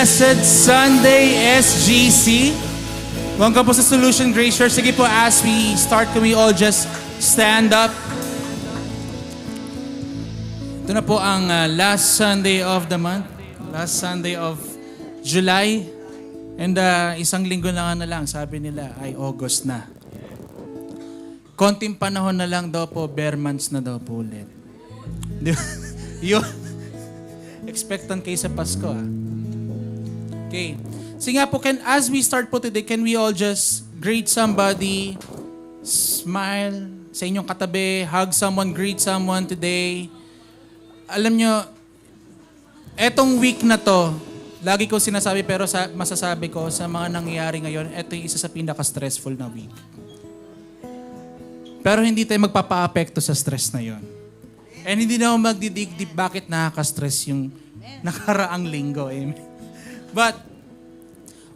Blessed Sunday, SGC. Welcome po sa Solution Grace Church. Sige po, as we start, can we all just stand up? Ito na po ang last Sunday of the month. Last Sunday of July. And isang linggo na lang, sabi nila, ay August na. Konting panahon na lang daw po, bare months na daw po ulit. Yun. Expectant kayo sa Pasko, ha? Okay. Sige nga po, as we start po today, can we all just greet somebody, smile sa inyong katabi, hug someone, greet someone today. Alam nyo, etong week na to, lagi ko sinasabi pero masasabi ko sa mga nangyayari ngayon, eto yung isa sa pinaka-stressful na week. Pero hindi tayo magpapa-apekto sa stress na yon. And hindi na ako magdidig bakit nakaka-stress yung nakaraang linggo. Amen. But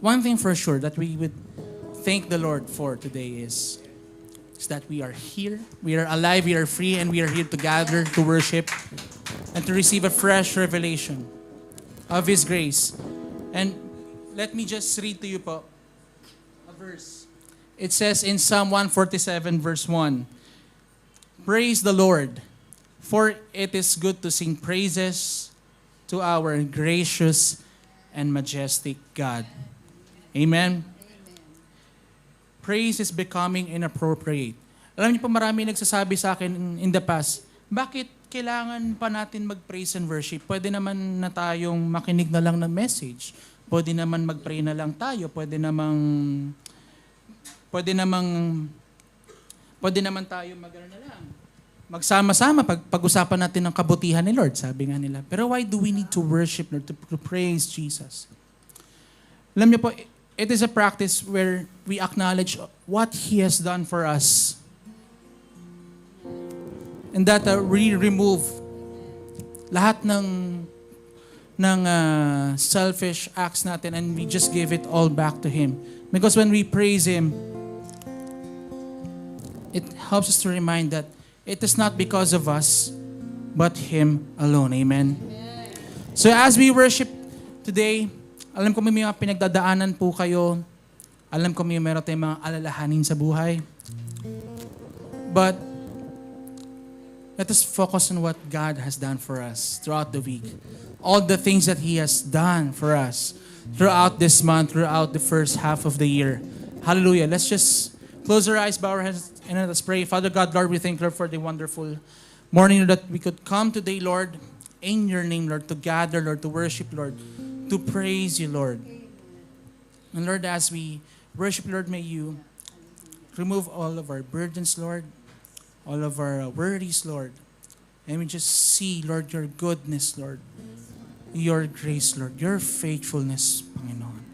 one thing for sure that we would thank the Lord for today is that we are here, we are alive, we are free, and we are here to gather, to worship, and to receive a fresh revelation of His grace. And let me just read to you po a verse. It says in Psalm 147 verse 1, "Praise the Lord, for it is good to sing praises to our gracious and majestic God." Amen? Praise is becoming inappropriate. Alam niyo po, marami nagsasabi sa akin in the past, bakit kailangan pa natin mag-praise and worship? Pwede naman na tayong makinig na lang ng message. Pwede naman mag-pray na lang tayo. Pwede naman tayo na lang. Magsama-sama, pag-usapan natin ng kabutihan ni Lord, sabi nga nila. Pero why do we need to worship Lord, to praise Jesus? Alam niyo po, it is a practice where we acknowledge what He has done for us. And that we remove lahat ng selfish acts natin and we just give it all back to Him. Because when we praise Him, it helps us to remind that it is not because of us, but Him alone. Amen? So as we worship today, alam ko may mga pinagdadaanan po kayo. Alam ko may meron tayong mga alalahanin sa buhay. But let us focus on what God has done for us throughout the week. All the things that He has done for us throughout this month, throughout the first half of the year. Hallelujah. Let's just close our eyes, bow our heads, and let's pray. Father God, Lord, we thank you, Lord, for the wonderful morning that we could come today, Lord, in your name, Lord, to gather, Lord, to worship, Lord, to praise you, Lord. And Lord, as we worship, Lord, may you remove all of our burdens, Lord, all of our worries, Lord. And we just see, Lord, your goodness, Lord, your grace, Lord, your faithfulness, Panginoon.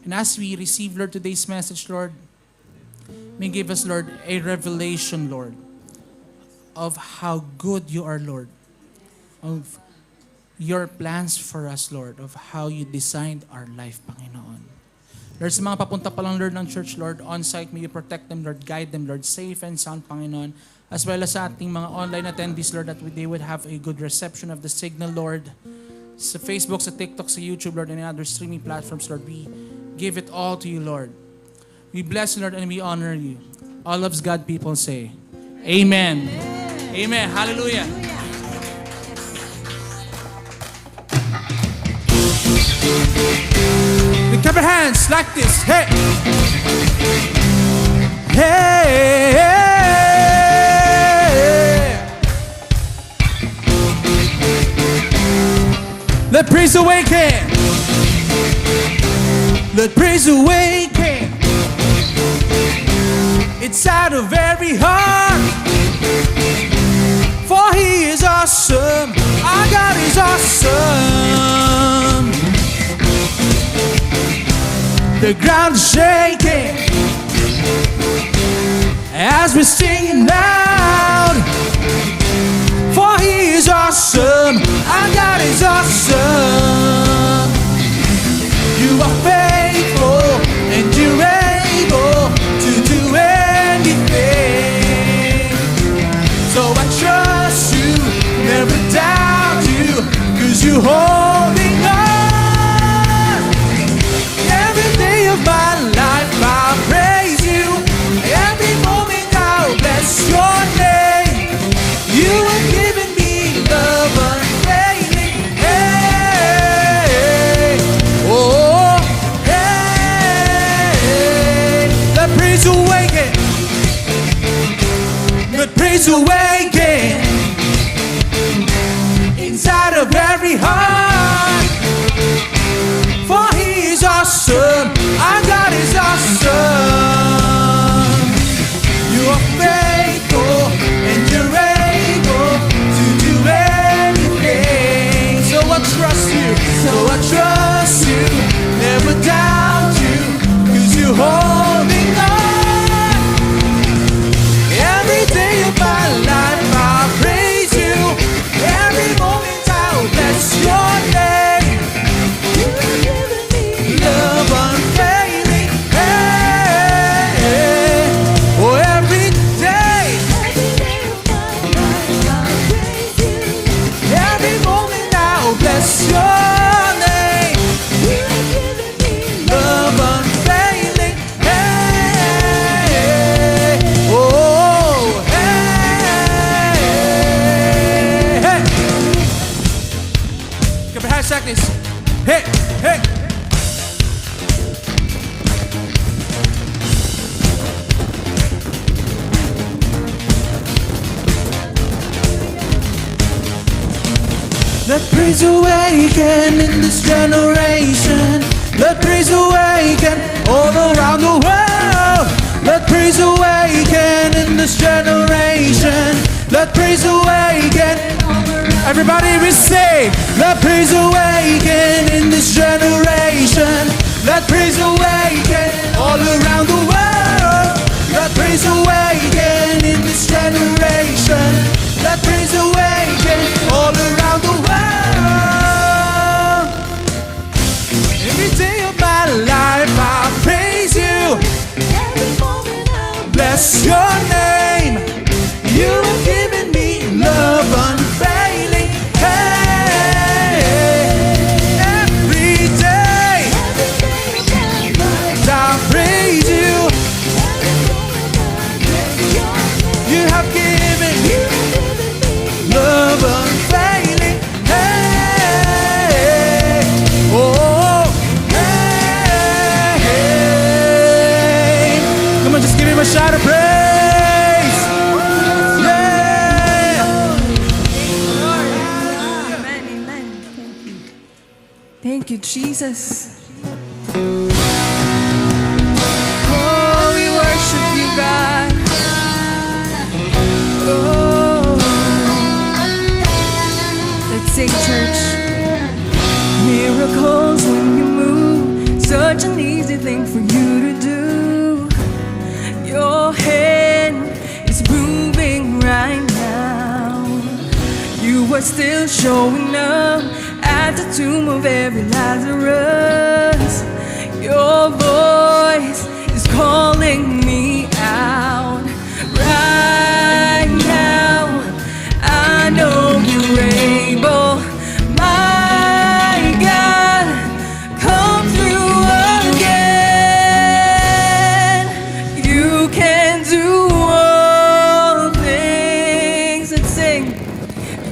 And as we receive, Lord, today's message, Lord, may give us, Lord, a revelation, Lord, of how good you are, Lord, of your plans for us, Lord, of how you designed our life, Panginoon. Lord, sa mga papunta pa lang, Lord, ng church, Lord, on-site, may you protect them, Lord, guide them, Lord, safe and sound, Panginoon, as well as sa ating mga online attendees, Lord, that they would have a good reception of the signal, Lord, sa Facebook, sa TikTok, sa YouTube, Lord, and other streaming platforms, Lord, we give it all to you, Lord. We bless you, Lord, and we honor you. All of God people say, Amen. Amen. Hallelujah. We clap our hands like this. Hey. Hey. Let praise awaken. Let praise awaken. It's out of every heart. For He is awesome. Our God is awesome. The ground is shaking as we're singing loud. For He is awesome. Our God is awesome. You are faithful and you're able to do anything. So I trust you, never doubt you, 'cause you're holding on. praise awaken inside of every heart. For He is awesome, our God is awesome. You are faithful and you're able to do anything. So I trust you, never doubt you, 'cause you're holding on. Every day of my life I'll praise you. Every moment I'll bless your name. Love unfailing, hey. Oh, every day, every moment I'll bless your name. Love unfailing, hey. Oh, hey, hey. Give me hashtag this. Hey, hey. Let praise awaken in this generation. Let praise awaken all around the world. Let praise awaken in this generation. Let praise awaken. Everybody we say, let praise awaken in this generation. Let praise awaken all around the world. Let praise awaken in this generation. Let praise awaken all around the world. Every day of my life I'll praise you. Bless your name. You have given me love unfailing. Hey, every day I'll praise you. You have given me love unfailing. Hey, oh, hey. Come on, just give Him a shout of praise. Yeah. Amen, amen. Thank you, Jesus. Oh, we worship you, God. Oh, let's sing, church. Miracles when you move, such an easy thing for you to do. Your hand is moving right now. You are still showing up at the tomb of every Lazarus. Your voice is calling me out right now. I know you're able, my God. Come through again. You can do all things. Let's sing.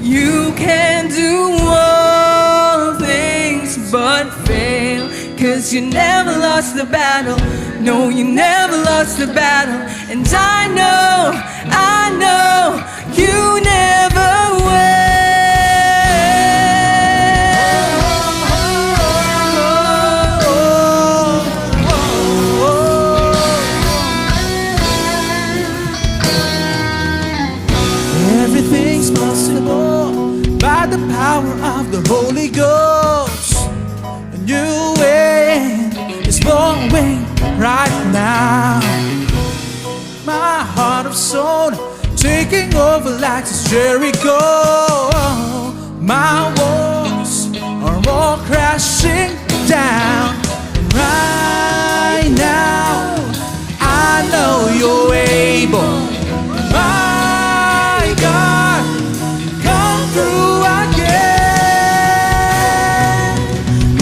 You can do all things but fail. 'Cause you never lost the battle. No, you never lost the battle. And I know you never will. Everything's possible by the power of the Holy Ghost. A new wind is blowing right now. My heart of stone taking over like this Jericho. My walls are all crashing down. And right now, I know you're able. My God, come through again.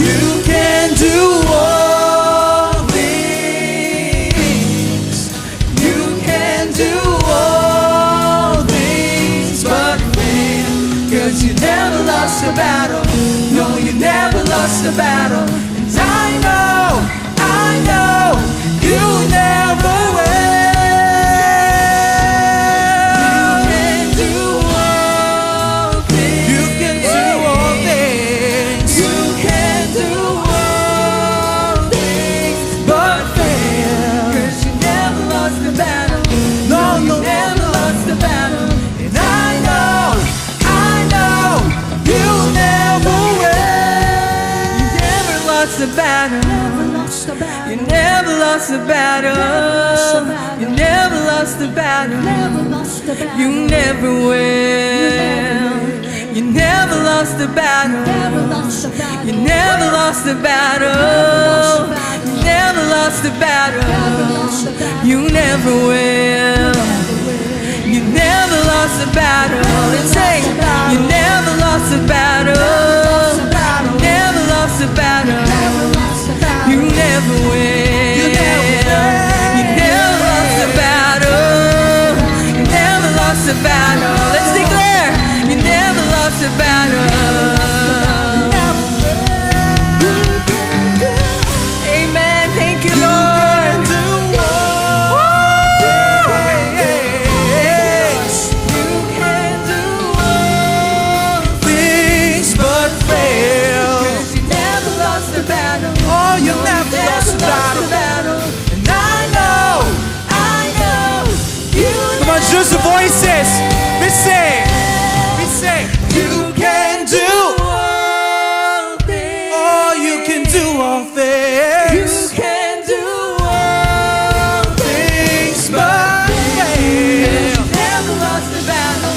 You can do all things. You can do all things but fail. 'Cause you never lost a battle. No, you never lost a battle. And I know you never will. lost the battle. You never lost the battle. You never will. You never lost the battle. You never lost the battle. You never lost the battle. You never will. You never lost the battle. Let's say, you never lost the battle. You never lost the battle. You never will. You never lost the battle. You never lost the battle. Let's declare, you never lost the battle. Amen. Thank you, Lord. You can do all Things but fail. 'cause you never lost the battle. Oh, you never lost the battle. And I know. You Come on, just the voices. We sing. We sing. You can do. all things. Oh, you can do all You things. can do all Things but fail. You never lost the battle.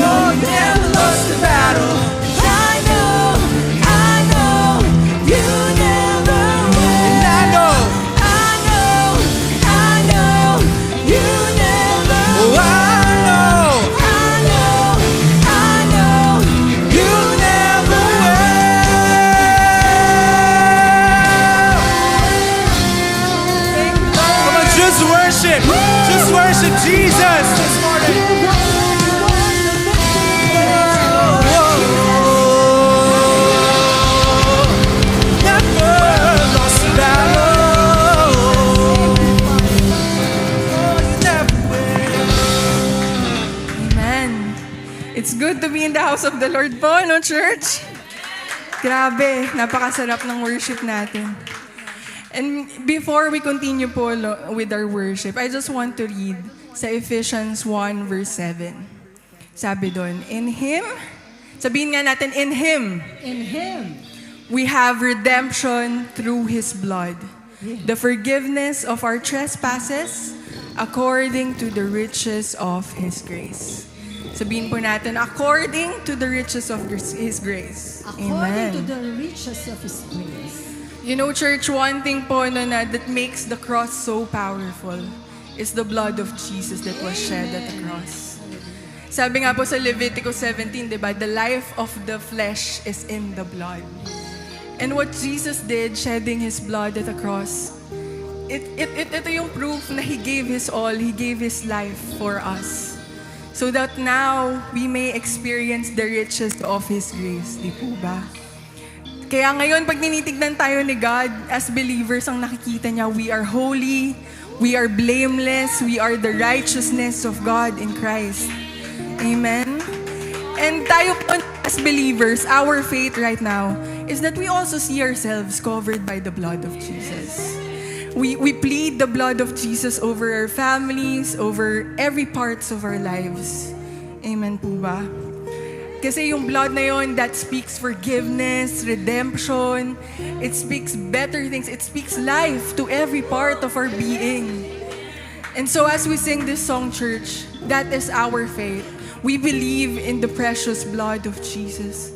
Oh, you never lost the battle. I know, you never will. And I know. You never Oh, will. I know. You never will. Come on, just worship. Just worship Jesus this morning. Never lost the battle. Never will. Amen. It's good to be in the house of the Lord po, no, church? Grabe, napakasarap ng worship natin. And before we continue po with our worship, I just want to read sa Ephesians 1 verse 7. Sabi doon, in Him, sabihin nga natin, in Him, we have redemption through His blood, the forgiveness of our trespasses, according to the riches of His grace. Sabihin po natin, according to the riches of His grace. According to the riches of His grace. You know, church, one thing po that makes the cross so powerful is the blood of Jesus that was shed at the cross. Sabi nga po sa Leviticus 17, di ba? The life of the flesh is in the blood. And what Jesus did, shedding His blood at the cross, ito yung proof na He gave His all, He gave His life for us. So that now, we may experience the riches of His grace. Di po ba? Kaya ngayon, pag tinitignan tayo ni God, as believers, ang nakikita niya, we are holy, we are blameless, we are the righteousness of God in Christ. Amen? And tayo po, as believers, our faith right now is that we also see ourselves covered by the blood of Jesus. We plead the blood of Jesus over our families, over every parts of our lives. Amen po ba? Kasi yung blood na yon, that speaks forgiveness, redemption. It speaks better things. It speaks life to every part of our being. And so as we sing this song, church, that is our faith. We believe in the precious blood of Jesus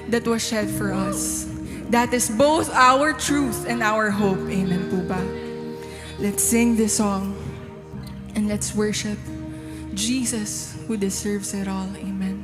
that was shed for us. That is both our truth and our hope. Amen po ba? Let's sing this song and let's worship Jesus who deserves it all. Amen.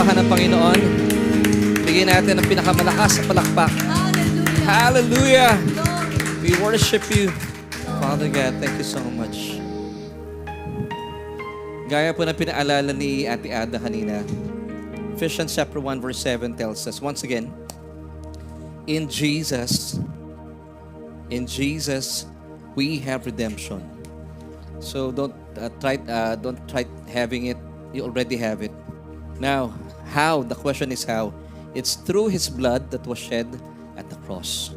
palakpakan ng Panginoon. Bigyan natin ang pinakamalakas na palakpak. Hallelujah! We worship you, Father God. Thank you so much. Gaya po na pinaalala ni Ate Ada kanina, Ephesians chapter 1 verse 7 tells us, once again, in Jesus, we have redemption. So don't try having it. You already have it. Now, how? The question is how. It's through His blood that was shed at the cross.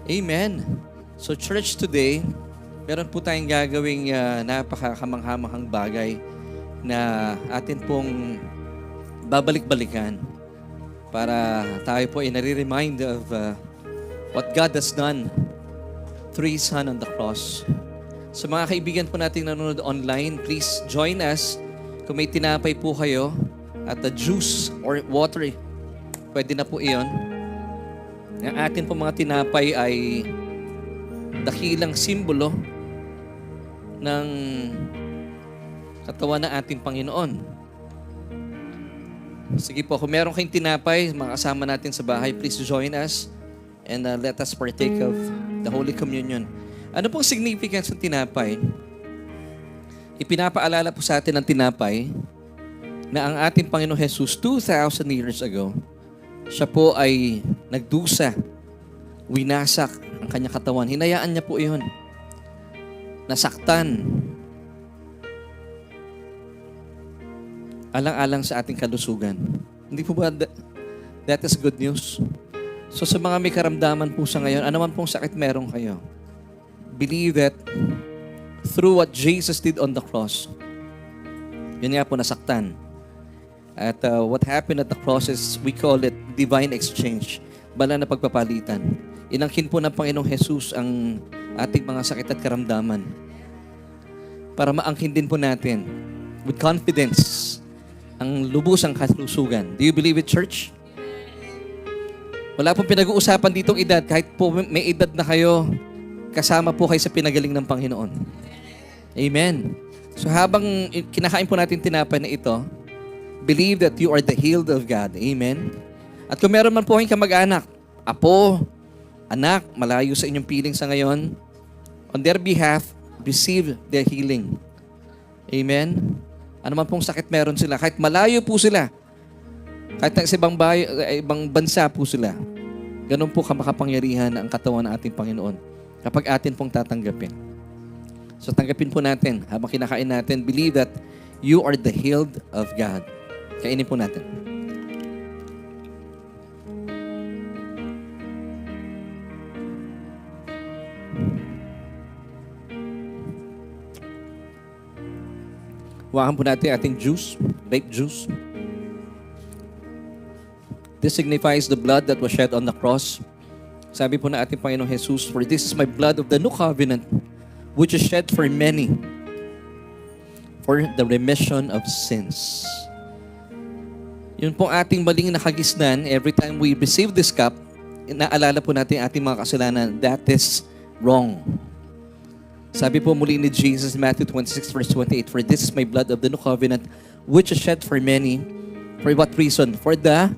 Amen. So church, today, meron po tayong gagawing napakakamanghamahang bagay na atin pong babalik-balikan para tayo po ay nare-remind of what God has done through His Son on the cross. So mga kaibigan po nating nanonood online, please join us. Kung may tinapay po kayo at the juice or water, pwede na po iyon. Ang atin po mga tinapay ay dakilang simbolo ng katawan ng ating Panginoon. Sige po, kung meron kayong tinapay, mga kasama natin sa bahay, please join us and let us partake of the Holy Communion. Ano pong significance ng tinapay? Ipinapaalala po sa atin ng tinapay na ang ating Panginoon Jesus 2,000 years ago, siya po ay nagdusa, winasak ang kanyang katawan. Hinayaan niya po iyon. Nasaktan. Alang-alang sa ating kalusugan. Hindi po ba that is good news? So sa mga may karamdaman po sa ngayon, ano man pong sakit meron kayo, believe that through what Jesus did on the cross, yun nga po nasaktan. At what happened at the cross is, we call it divine exchange. Banal na pagpapalitan. Inangkin po ng Panginoong Jesus ang ating mga sakit at karamdaman para maangkin din po natin with confidence ang lubusang kalusugan. Do you believe it, church? Wala pong pinag-uusapan ditong edad. Kahit po may edad na kayo, kasama po kayo sa pinagaling ng Panginoon. Amen. So habang kinakain po natin tinapay na ito, believe that you are the healed of God. Amen. At kung meron man po kayong kamag-anak, apo, anak, malayo sa inyong piling sa ngayon, on their behalf, receive their healing. Amen. Ano man pong sakit meron sila, kahit malayo po sila, kahit sa ibang bansa po sila, ganun po kamakapangyarihan ang katawan ng ating Panginoon kapag atin pong tatanggapin. So tanggapin po natin habang kinakain natin, believe that you are the healed of God. Kainin po natin. Huwakan po natin ating juice, grape juice. This signifies the blood that was shed on the cross. Sabi po na ating Panginoong Jesus, for this is my blood of the new covenant, which is shed for many, for the remission of sins. Yun pong ating maling nakagisnan, every time we receive this cup, inaalala po natin ating mga kasalanan, that is wrong. Sabi po muli ni Jesus, Matthew 26 verse 28, for this is my blood of the new covenant, which is shed for many. For what reason? For the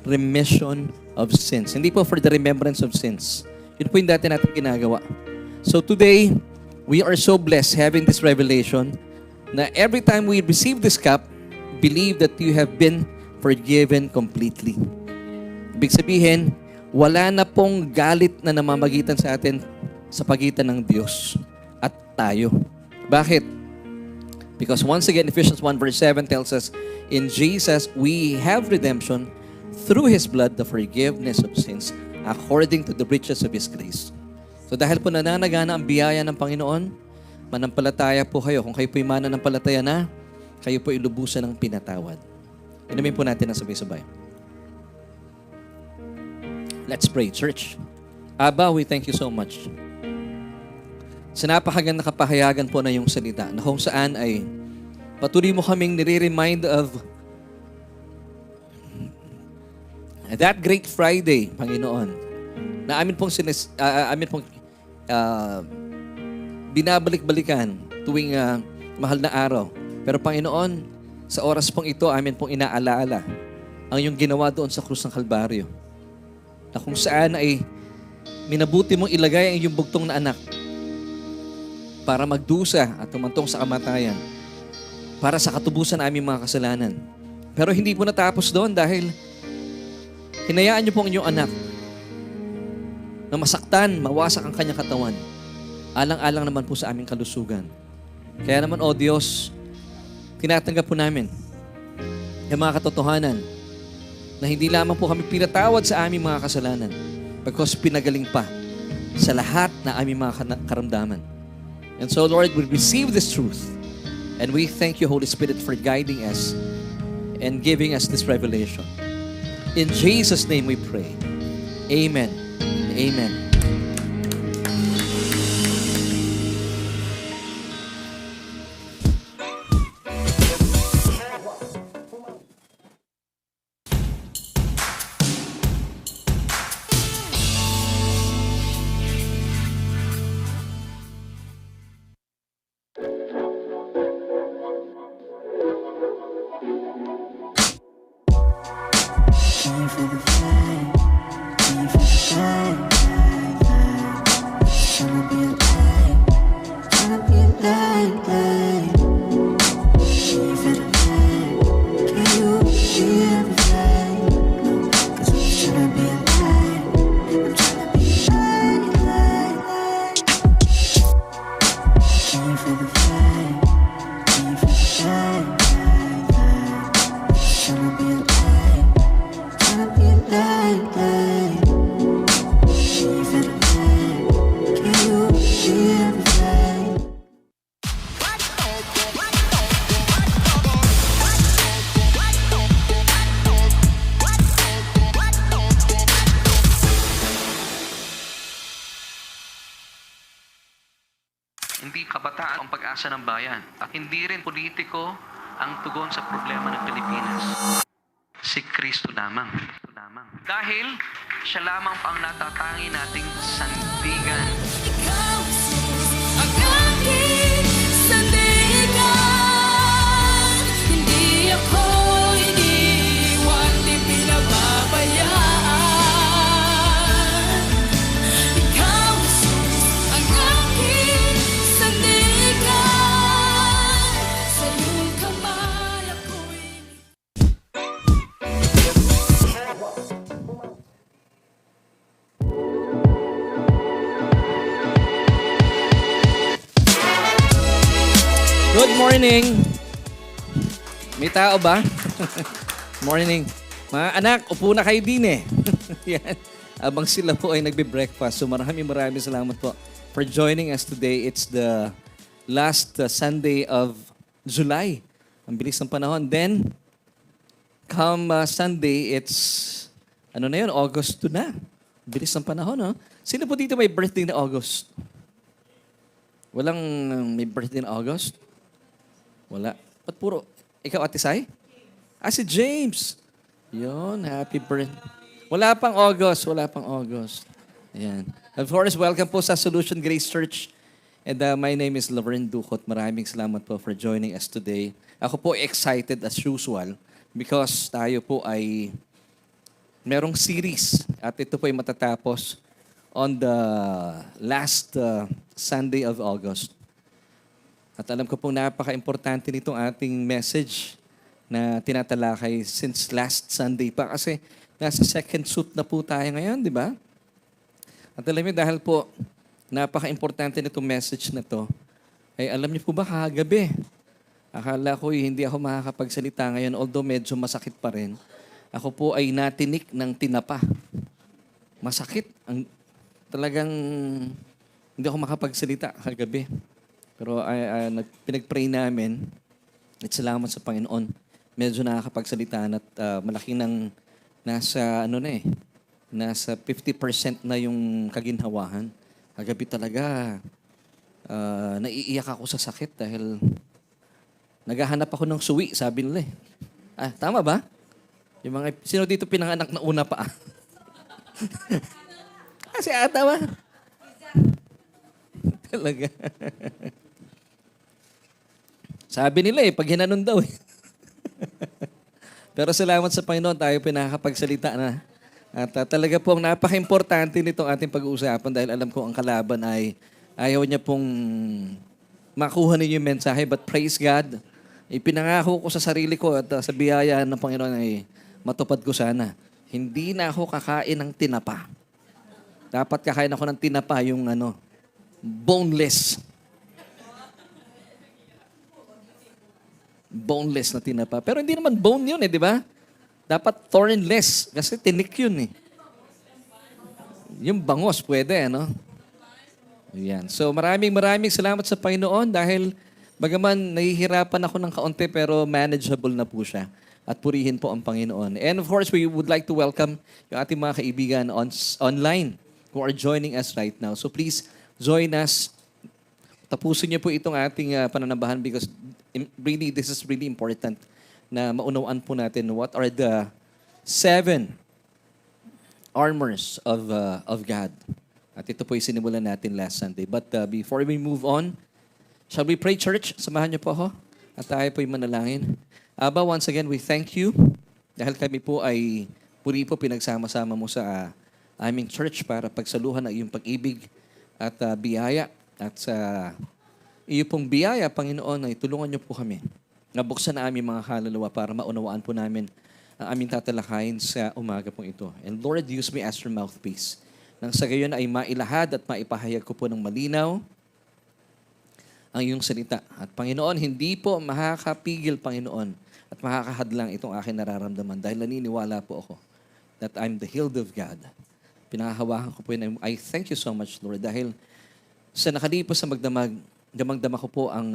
remission of sins. Hindi po for the remembrance of sins. Yun po yung dati natin ginagawa. So today, we are so blessed having this revelation na every time we receive this cup, believe that you have been forgiven completely. Ibig sabihin, wala na pong galit na namamagitan sa atin sa pagitan ng Diyos at tayo. Bakit? Because once again, Ephesians 1 verse 7 tells us, in Jesus, we have redemption through His blood, the forgiveness of sins, according to the riches of His grace. So dahil po nananagana ang biyaya ng Panginoon, manampalataya po kayo. Kung kayo po'y mananampalataya na, kayo po'y lubusan ng pinatawad. Inumin po natin ang sabay-sabay. Let's pray, church. Abba, we thank you so much. Sa napakagandang kapahayagan po na yung salita na kung saan ay patuloy mo kaming nire-remind of that great Friday, Panginoon, na amin pong binabalik-balikan tuwing mahal na araw. Pero Panginoon, sa oras pong ito, amin pong inaalaala ang iyong ginawa doon sa krus ng Kalbaryo. Na kung saan ay minabuti mong ilagay ang iyong bugtong na anak para magdusa at tumantong sa kamatayan para sa katubusan ng aming mga kasalanan. Pero hindi po natapos doon dahil hinayaan niyo po ang inyong anak na masaktan, mawasak ang kanyang katawan. Alang-alang naman po sa aming kalusugan. Kaya naman, O Diyos, tinatanggap po namin yung mga katotohanan na hindi lamang po kami pinatawad sa aming mga kasalanan because pinagaling pa sa lahat na aming mga karamdaman. And so, Lord, we receive this truth and we thank you, Holy Spirit, for guiding us and giving us this revelation. In Jesus' name we pray. Amen. Amen. Hindi kabataan ang pag-asa ng bayan at hindi rin politiko ang tugon sa problema ng Pilipinas. Si Kristo lamang. Dahil siya lamang ang natatangi nating sandigan. Ikaw, ang aking sandigan. Hindi ako iniwan, di pinababayaan. Ikaw, ang aking sandigan. Sa iyong kamay ako'y Good morning. May tao ba? Morning. Mga anak, upo na kayo din eh. Yan. Abang sila po ay nagbe-breakfast. So maraming salamat po for joining us today. It's the last Sunday of July. Ang bilis ng panahon. Then, come Sunday, it's, ano na yun, August 2 na. Bilis ng panahon, no? Sino po dito may birthday na August? Walang may birthday na August? Wala. Ba't puro? Ikaw, Ate Sai? Si James. Yun, happy birthday. Wala pang August. Ayan. Of course, welcome po sa Solution Grace Church. And my name is Laverne Ducot. Maraming salamat po for joining us today. Ako po excited as usual because tayo po ay merong series at ito po ay matatapos on the last Sunday of August. At alam ko pong napaka-importante nitong ating message na tinatalakay since last Sunday pa kasi nasa second suit na po tayo ngayon, di ba? At alam niyo dahil po napaka-importante nitong message na to, ay alam niyo po ba kagabi, akala ko hindi ako makakapagsalita ngayon although medyo masakit pa rin. Ako po ay natinik ng tinapa. Masakit. Talagang hindi ako makapagsalita kagabi. Pero pinag-pray namin at salamat sa Panginoon. Medyo nakakapagsalita at malaki ng nasa nasa 50% na yung kaginhawahan. Kagabi talaga naiiyak ako sa sakit dahil naghahanap ako ng suwi, sabi nila eh. Tama ba? Yung mga, sino dito pinanganak na una pa? Si ata ba? Talaga. Sabi nila pag hinanon daw Pero salamat sa Panginoon, tayo pinakakapagsalita na. At talaga pong napaka-importante nitong ating pag-uusapan dahil alam ko ang kalaban ay ayaw niya pong makuha ninyo yung mensahe. But praise God, ipinangako ko sa sarili ko at sa biyaya ng Panginoon ay matupad ko sana. Hindi na ako kakain ng tinapa. Dapat kakain ako ng tinapa, yung boneless. Boneless na tinapa. Pero hindi naman bone yun di ba? Dapat thornless. Kasi tinik yun Yung bangos pwede, Ayan. So maraming salamat sa Panginoon dahil bagaman nahihirapan ako ng kaunti pero manageable na po siya. At purihin po ang Panginoon. And of course, we would like to welcome yung ating mga kaibigan online who are joining us right now. So please join us. Tapusin niyo po itong ating pananambahan because really, this is really important na maunawaan po natin what are the 7 armors of God. At ito po yung sinimulan natin last Sunday. But before we move on, shall we pray, church? Samahan niyo po ako. At tayo po yung manalangin. Aba, once again, we thank you dahil kami po ay puri po pinagsama-sama mo sa aming church para pagsaluhan ang iyong pag-ibig at biyaya. At sa iyo pong biyaya, Panginoon, ay tulungan niyo po kami. Nabuksan na aming mga kaluluwa para maunawaan po namin ang aming tatalakayin sa umaga pong ito. And Lord, use me as your mouthpiece. Nang sa gayon ay mailahad at maipahayag ko po ng malinaw ang iyong salita. At Panginoon, hindi po makakapigil, Panginoon, at makakahadlang itong aking nararamdaman dahil naniniwala po ako that I'm the healed of God. Pinahawakan ko po yun. I thank you so much, Lord, dahil sa nakalipas sa damang-dama ko po ang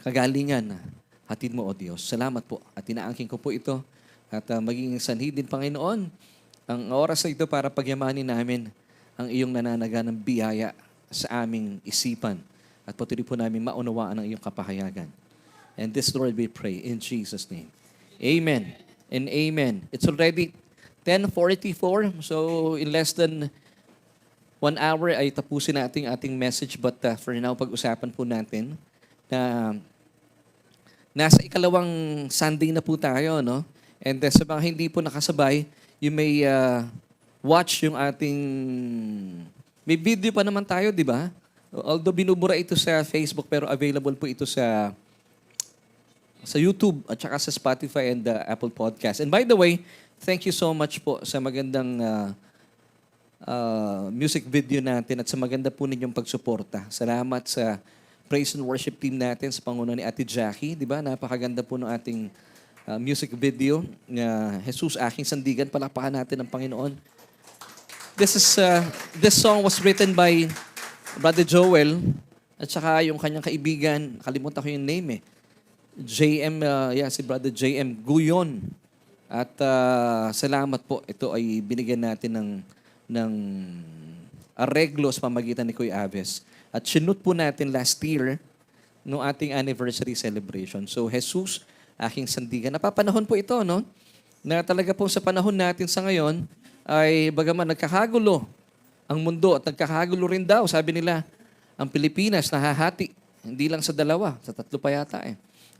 kagalingan na hatid mo, O Diyos. Salamat po. At inaangkin ko po ito at maging sanhi din, Panginoon, ang oras na ito para pagyamanin namin ang iyong nananaga ng biyaya sa aming isipan. At patuloy po namin maunawaan ang iyong kapahayagan. And this, Lord, we pray in Jesus' name. Amen and amen. It's already 10:44, so in less than 1 hour ay tapusin natin ating message. But for now, pag-usapan po natin na nasa ikalawang Sunday na po tayo, And sa mga hindi po nakasabay, you may watch yung ating... May video pa naman tayo, di ba? Although binubura ito sa Facebook, pero available po ito sa YouTube at saka sa Spotify and Apple Podcast. And by the way, thank you so much po sa magandang music video natin at sa maganda po ninyong pagsuporta. Salamat sa praise and worship team natin sa panguna ni Ate Jackie. Di ba? Napakaganda po ng ating music video na Jesus, aking sandigan. Palakpakan natin ang Panginoon. This song was written by Brother Joel at saka yung kanyang kaibigan, kalimutan ko yung name si Brother JM Guyon. At salamat po, ito ay binigyan natin ng areglo sa pamagitan ni Kuya Aves. At sinut po natin last year no ating anniversary celebration. So Jesus, aking sandigan. Napapanahon po ito, na talaga po sa panahon natin sa ngayon ay bagaman nagkakagulo ang mundo at nagkakagulo rin daw, sabi nila, ang Pilipinas nahahati. Hindi lang sa 2, sa 3 pa yata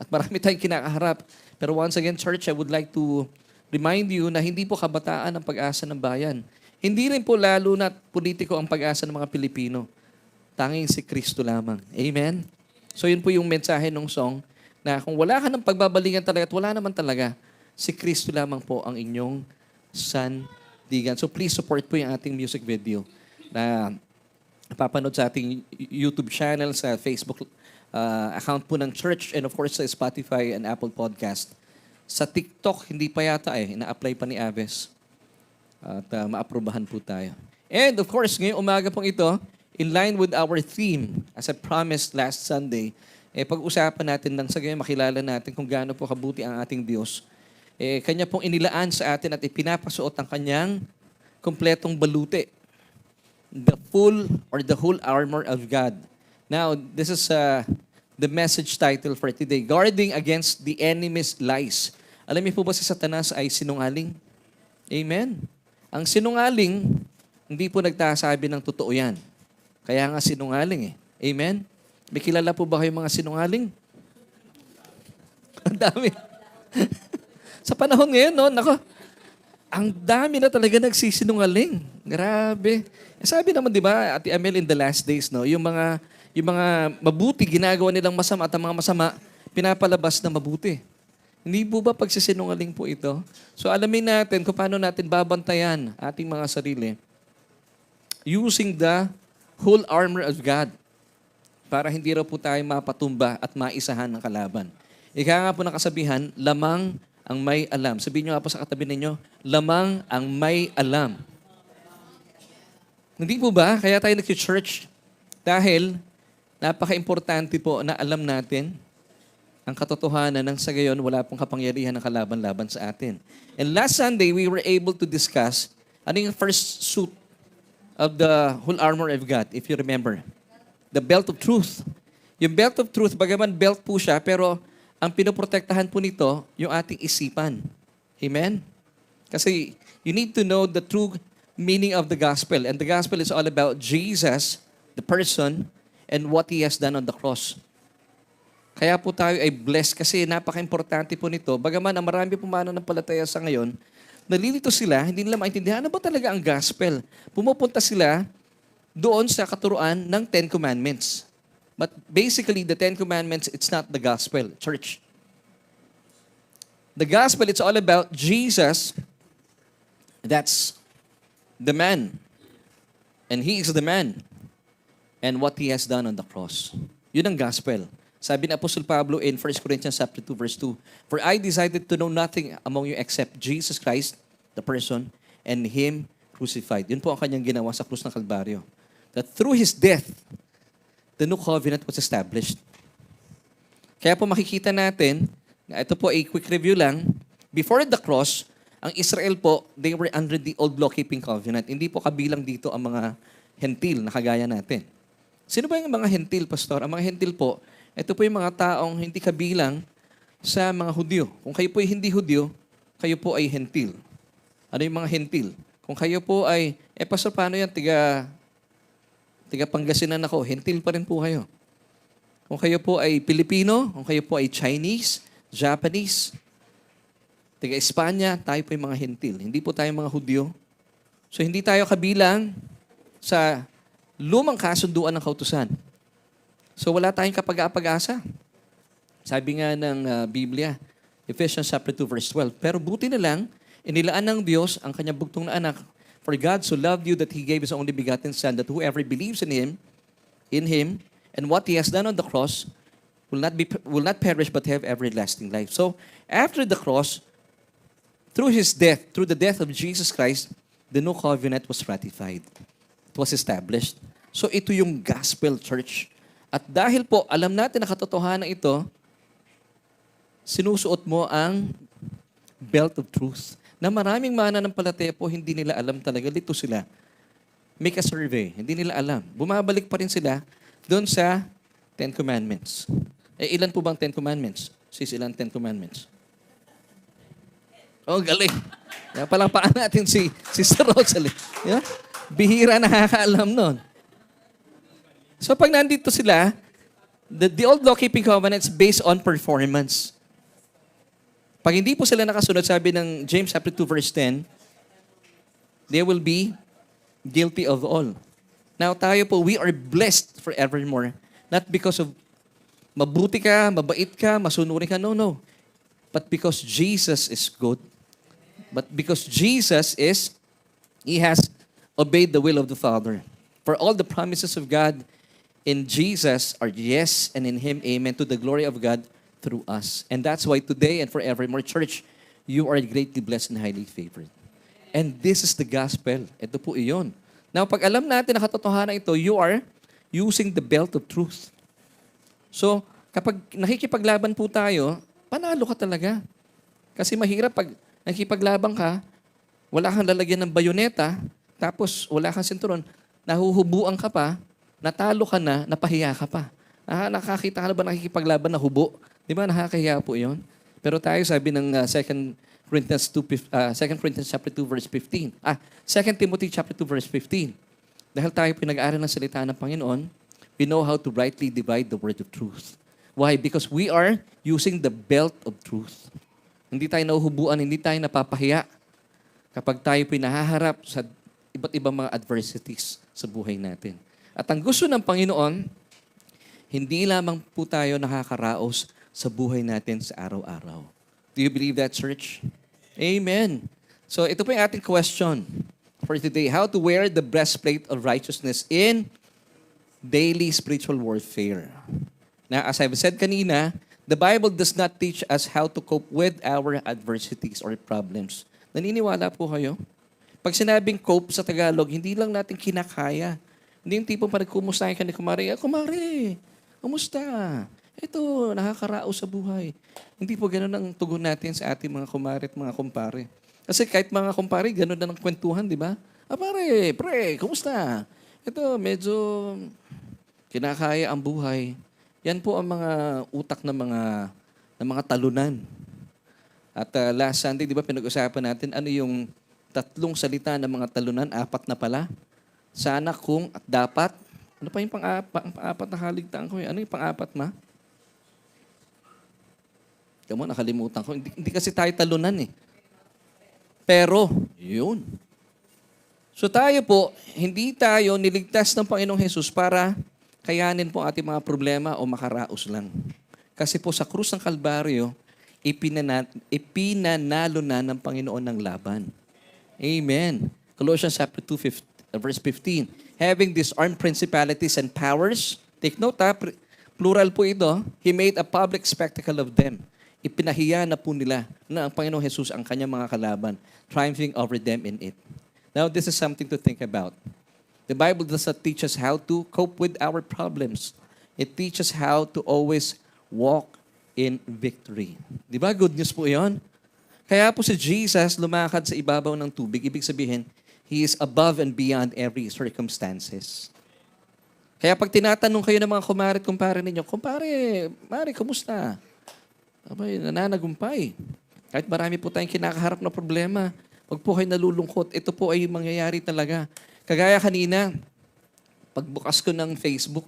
At marami tayong kinakaharap. Pero once again, church, I would like to remind you na hindi po kabataan ang pag-asa ng bayan. Hindi rin po lalo na politiko ang pag-asa ng mga Pilipino. Tanging si Kristo lamang. Amen? So yun po yung mensahe ng song na kung wala ka ng pagbabalingan talaga at wala naman talaga, si Kristo lamang po ang inyong sandigan. So please support po yung ating music video na papanood sa ating YouTube channel, sa Facebook account po ng church, and of course sa Spotify and Apple Podcast. Sa TikTok, hindi pa yata ina-apply pa ni Aves. At maaprubahan po tayo. And of course, ngayong umaga pong ito, in line with our theme, as I promised last Sunday, pag-usapan natin nang sa gayon makilala natin kung gaano po kabuti ang ating Diyos. Kanya pong inilaan sa atin at ipinapasuot ang kanyang kompletong balute. The full or the whole armor of God. Now, this is the message title for today, Guarding Against the Enemy's Lies. Alam niyo po ba si Satanas ay sinungaling? Amen? Ang sinungaling, hindi po nagtasabi ng totoo yan. Kaya nga sinungaling Amen? May kilala po ba kayong mga sinungaling? Ang dami. Sa panahon ngayon, no, nako, ang dami na talaga nagsisinungaling. Grabe. Sabi naman, di ba, Ate Amel, in the last days, no, yung mga mabuti, ginagawa nilang masama at ang mga masama, pinapalabas na mabuti. Hindi po ba pagsisinungaling po ito? So alamin natin kung paano natin babantayan ating mga sarili using the whole armor of God para hindi raw po tayo mapatumba at maisahan ng kalaban. Ika nga po ng kasabihan, lamang ang may alam. Sabihin nyo nga po sa katabi ninyo, lamang ang may alam. Hindi po ba? Kaya tayo nag-church dahil napaka-importante po na alam natin ang katotohanan ng sa gayon wala pong kapangyarihan ng kalaban-laban sa atin. And last Sunday, we were able to discuss ano yung first suit of the whole armor of God, if you remember. The belt of truth. Yung belt of truth, bagaman belt po siya, pero ang pinoprotektahan po nito, yung ating isipan. Amen? Kasi you need to know the true meaning of the gospel. And the gospel is all about Jesus, the person, and what He has done on the cross. Kaya po tayo ay blessed kasi napaka-importante po nito. Bagaman ang marami po mananampalataya sa ngayon, nalilito sila, hindi nila maintindihan ano ba talaga ang gospel. Pumupunta sila doon sa katuruan ng Ten Commandments. But basically, the Ten Commandments, it's not the gospel, church. The gospel, it's all about Jesus. That's the man. And He is the man. And what He has done on the cross. Yun ang gospel. Sabi ni Apostle Pablo in 1 Corinthians chapter 2, verse 2, "For I decided to know nothing among you except Jesus Christ, the person, and Him crucified." Yun po ang kanyang ginawa sa krus ng Kalbaryo. That through His death, the new covenant was established. Kaya po makikita natin, na ito po ay quick review lang, before the cross, ang Israel po, they were under the old law-keeping covenant. Hindi po kabilang dito ang mga hentil na kagaya natin. Sino ba yung mga hentil, Pastor? Ang mga hentil po, ito po yung mga taong hindi kabilang sa mga Hudyo. Kung kayo po ay hindi Hudyo, kayo po ay hentil. Ano yung mga hentil? Kung kayo po ay, Pastor, paano yan? Tiga Pangasinan ako, hentil pa rin po kayo. Kung kayo po ay Pilipino, kung kayo po ay Chinese, Japanese, tiga Espanya, tayo po yung mga hentil. Hindi po tayo mga Hudyo. So hindi tayo kabilang sa lumang kasunduan ng kautusan. So wala tayong kapag-apag-asa. Sabi nga ng Biblia, Ephesians chapter 2 verse 12, pero buti na lang, inilaan ng Diyos ang kanyang bugtong na anak. For God so loved you that He gave His only begotten Son, that whoever believes in Him, and what He has done on the cross, will not perish but have everlasting life. So after the cross, through His death, through the death of Jesus Christ, the new covenant was ratified. It was established. So ito yung gospel, church. At dahil po, alam natin na katotohanan ito, sinusuot mo ang belt of truth. Na maraming mananampalataya po, hindi nila alam talaga. Lito sila. Make a survey. Hindi nila alam. Bumabalik pa rin sila doon sa Ten Commandments. Ilan po bang Ten Commandments? Sis, ilan Ten Commandments? Oh, galing. Kaya palakpakan natin si Sister Rosalie. Yeah? Bihira nakakaalam nun. So pag nandito sila, the old law-keeping covenant is based on performance. Pag hindi po sila nakasunod, sabi ng James chapter 2 verse 10, they will be guilty of all. Now tayo po, we are blessed forevermore. Not because of mabuti ka, mabait ka, masunurin ka. No. But because Jesus is good. But because Jesus He has obeyed the will of the Father. For all the promises of God in Jesus are yes, and in Him, amen, to the glory of God through us. And that's why today and forevermore, church, you are greatly blessed and highly favored. And this is the gospel. Ito po iyon. Now, pag alam natin na katotohanan ito, you are using the belt of truth. So, kapag nakikipaglaban po tayo, panalo ka talaga. Kasi mahirap pag nakikipaglaban ka, wala kang lalagyan ng bayoneta, tapos wala kang sinturon, nahuhubuan ka pa, natalo ka na, napahiya ka pa. Nakakita ka na ba nakikipaglaban na hubo? Di ba nakakahiya po yun? Pero tayo sabi ng 2 Corinthians chapter 2 verse 15. 2 Timothy chapter 2 verse 15. Dahil tayo pinag-aaral ng salita ng Panginoon, we know how to rightly divide the word of truth. Why? Because we are using the belt of truth. Hindi tayo nahuhubuan, hindi tayo napapahiya kapag tayo pinahaharap sa iba't ibang mga adversities sa buhay natin. At ang gusto ng Panginoon, hindi lamang po tayo nakakaraos sa buhay natin sa araw-araw. Do you believe that, church? Amen. So ito po yung ating question for today. How to wear the breastplate of righteousness in daily spiritual warfare. Now, as I've said kanina, the Bible does not teach us how to cope with our adversities or problems. Naniniwala po kayo? Pag sinabing cope sa Tagalog, hindi lang natin kinakaya. Hindi yung tipong parang kumustahin ka ni Kumari, Kumari, kumusta? Ito, nakakaraos sa buhay. Hindi po ganun ang tugon natin sa ating mga kumari at mga kumpare. Kasi kahit mga kumpare, ganun na ng kwentuhan, di ba? Pare, pre, kumusta? Ito, medyo kinakaya ang buhay. Yan po ang mga utak ng mga talunan. At last Sunday, di ba, pinag-usapan natin ano yung 3 salita ng mga talunan, 4 na pala. Sana, kung, at dapat. Ano pa yung pang-apat na kaligtaan ko? Ano yung pang-4, ma? Kamo, nakalimutan ko. Hindi kasi tayo talunan eh. Pero, yun. So tayo po, hindi tayo niligtas ng Panginoong Hesus para kayanin po ating mga problema o makaraos lang. Kasi po sa krus ng Kalbaryo, ipinanalo na ng Panginoon ng laban. Amen. Colossians chapter 2, verse 15. Having disarmed principalities and powers, take note plural po ito, He made a public spectacle of them. Ipinahiya na po nila na ang Panginoong Hesus ang kanyang mga kalaban, triumphing over them in it. Now, this is something to think about. The Bible does not teach us how to cope with our problems. It teaches how to always walk in victory. Di ba? Good news po yun. Kaya po si Jesus lumakad sa ibabaw ng tubig. Ibig sabihin, He is above and beyond every circumstances. Kaya pag tinatanong kayo ng mga kumare at kumpare ninyo, Kumpare, Mari, kumusta? Abay, nananagumpay. Kahit marami po tayong kinakaharap na problema, huwag po kayo nalulungkot. Ito po ay mangyayari talaga. Kagaya kanina, pagbukas ko ng Facebook,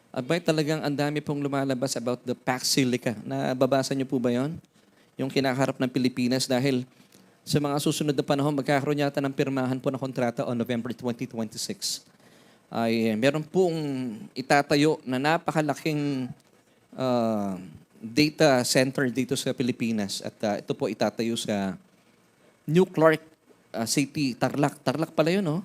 abay talagang ang dami pong lumalabas about the Pax Silica. Nababasa niyo po ba yon? Yung kinakaharap ng Pilipinas dahil sa mga susunod na panahon, magkakaroon yata ng pirmahan po na kontrata on November 2026. Ay meron pong itatayo na napakalaking data center dito sa Pilipinas. At ito po itatayo sa New Clark City, Tarlac. Tarlac pala yun, no?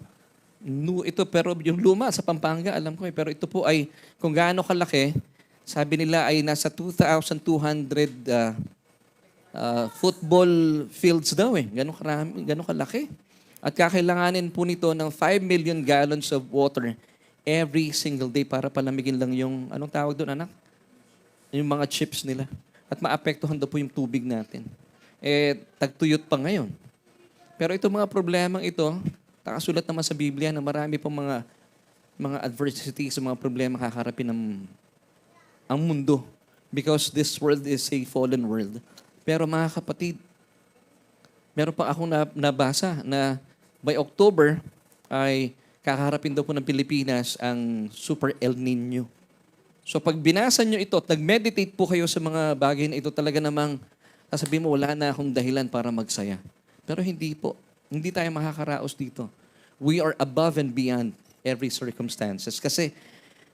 Ito, pero yung luma sa Pampanga, alam ko eh. Pero ito po ay, kung gaano kalaki, sabi nila ay nasa 2,200 football fields daw eh. Ganon karami, ganon kalaki. At kakailanganin po nito ng 5 million gallons of water every single day para palamigin lang yung, anong tawag doon, anak? Yung mga chips nila. At maapektuhan daw po yung tubig natin. Tagtuyot pa ngayon. Pero itong mga problemang ito, nakasulat naman sa Biblia na marami pong mga adversities, mga problema kakarapin ang mundo. Because this world is a fallen world. Pero mga kapatid, meron pa akong nabasa na by October ay kakaharapin daw po ng Pilipinas ang Super El Nino. So pag binasa nyo ito at nag-meditate po kayo sa mga bagay na ito, talaga namang sasabihin mo, wala na akong dahilan para magsaya. Pero hindi po. Hindi tayo makakaraos dito. We are above and beyond every circumstances. Kasi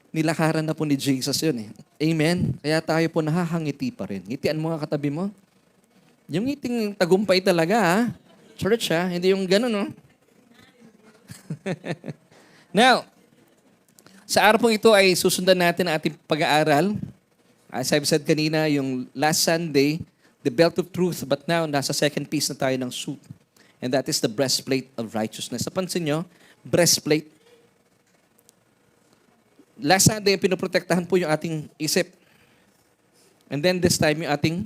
nilakaran na po ni Jesus yun eh. Amen? Kaya tayo po nakakangiti pa rin. Ngitian mo nga katabi mo. Yung ngiting tagumpay talaga ha. Church ha. Hindi yung gano'n no. Now, sa araw pong ito ay susundan natin ang ating pag-aaral. As I've said kanina, yung last Sunday, the belt of truth. But now, nasa second piece na tayo ng suit. And that is the breastplate of righteousness. Napansin nyo, breastplate. Last Sunday, pinoprotektahan po yung ating isip. And then this time, yung ating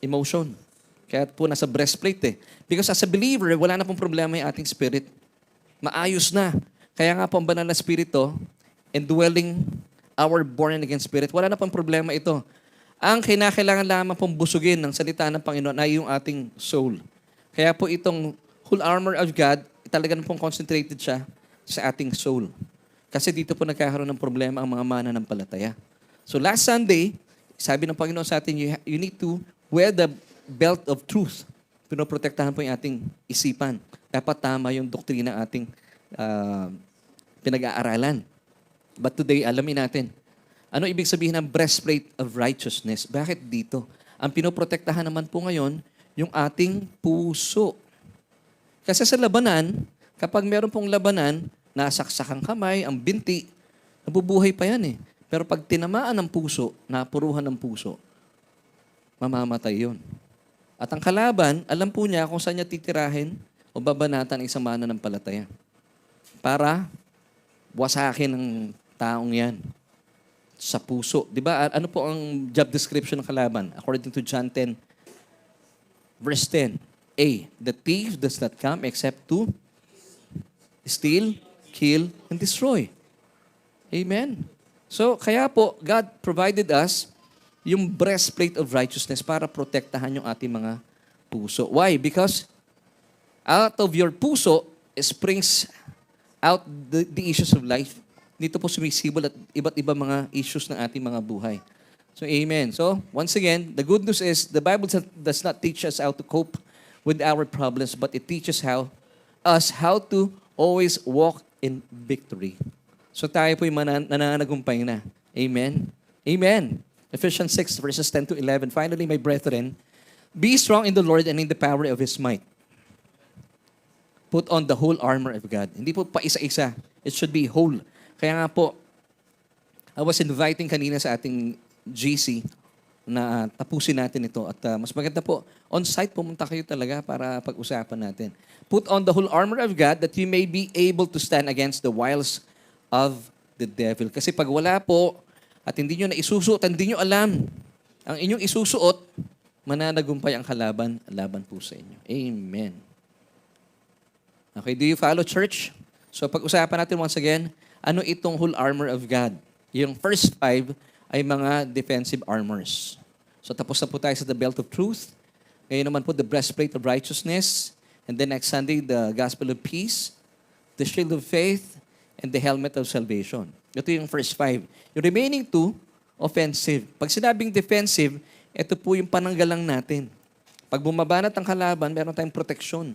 emotion. Kaya po nasa breastplate eh. Because as a believer, wala na pong problema yung ating spirit. Maayos na. Kaya nga po ang banal na spirito, indwelling our born-again spirit, wala na pong problema ito. Ang kinakailangan lamang pong busugin ng salita ng Panginoon ay yung ating soul. Kaya po itong whole armor of God, talagang pong concentrated siya sa ating soul. Kasi dito po nagkakaroon ng problema ang mga mananampalataya. So last Sunday, sabi ng Panginoon sa atin, you need to wear the belt of truth. pinoprotektahan po yung ating isipan. Dapat tama yung doktrina ating pinag-aaralan. But today, alamin natin, ano ibig sabihin ng breastplate of righteousness? Bakit dito? Ang pinoprotektahan naman po ngayon, yung ating puso. Kasi sa labanan, kapag meron pong labanan, nasaksak ang kamay, ang binti, nabubuhay pa yan eh. Pero pag tinamaan ng puso, napuruhan ng puso, mamamatay yun. At ang kalaban, alam po niya kung saan niya titirahin o babanatan ang isang mananampalataya. Para wasakin ng taong yan sa puso. Di ba? Ano po ang job description ng kalaban? According to John 10, verse 10. A, the thief does not come except to steal, kill, and destroy. Amen. So, kaya po, God provided us yung breastplate of righteousness para protektahan yung ating mga puso. Why? Because out of your puso springs out the issues of life. Dito po sumisibol at iba't iba mga issues ng ating mga buhay. So, amen. So, once again, the good news is the Bible does not teach us how to cope with our problems, but it teaches us how to always walk in victory. So, tayo po yung nananagumpay na. Amen? Amen. Ephesians 6, verses 10 to 11. Finally, my brethren, be strong in the Lord and in the power of His might. Put on the whole armor of God. Hindi po pa isa-isa. It should be whole. Kaya nga po, I was inviting kanina sa ating GC na tapusin natin ito. At mas maganda po, on-site pumunta kayo talaga para pag-usapan natin. Put on the whole armor of God that you may be able to stand against the wiles of the devil. Kasi pag wala po, at hindi nyo na isusuot, hindi nyo alam, ang inyong isusuot, mananagumpay ang laban po sa inyo. Amen. Okay, do you follow, church? So pag-usapan natin once again, ano itong whole armor of God? Yung first 5 ay mga defensive armors. So tapos na po tayo sa the belt of truth. Ngayon naman po the breastplate of righteousness. And then next Sunday, the gospel of peace, the shield of faith, and the helmet of salvation. Ito yung first 5. Yung remaining 2, offensive. Pag sinabing defensive, ito po yung pananggalang natin. Pag bumabanat ang kalaban, meron tayong protection.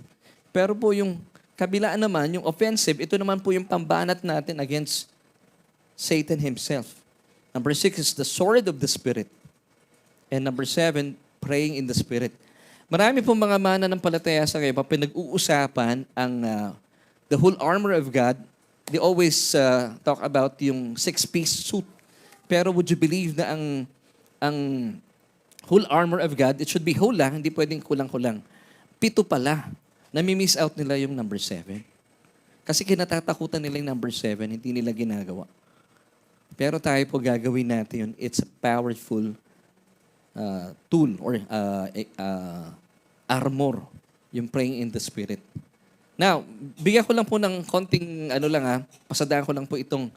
Pero po yung kabilaan naman, yung offensive, ito naman po yung pambanat natin against Satan himself. Number 6 is the sword of the Spirit. And number 7, praying in the Spirit. Marami pong mga mananampalataya sa kayo, pag pinag-uusapan ang the whole armor of God, they always talk about yung 6-piece suit. Pero would you believe na ang whole armor of God, it should be whole lang, hindi pwedeng kulang-kulang. 7 pala. Nami-miss out nila yung number 7. Kasi kinatatakutan nila yung number 7, hindi nila ginagawa. Pero tayo po gagawin natin yun. It's a powerful tool or armor, yung praying in the Spirit. Now, bigyan ko lang po ng konting, pasadaan ko lang po itong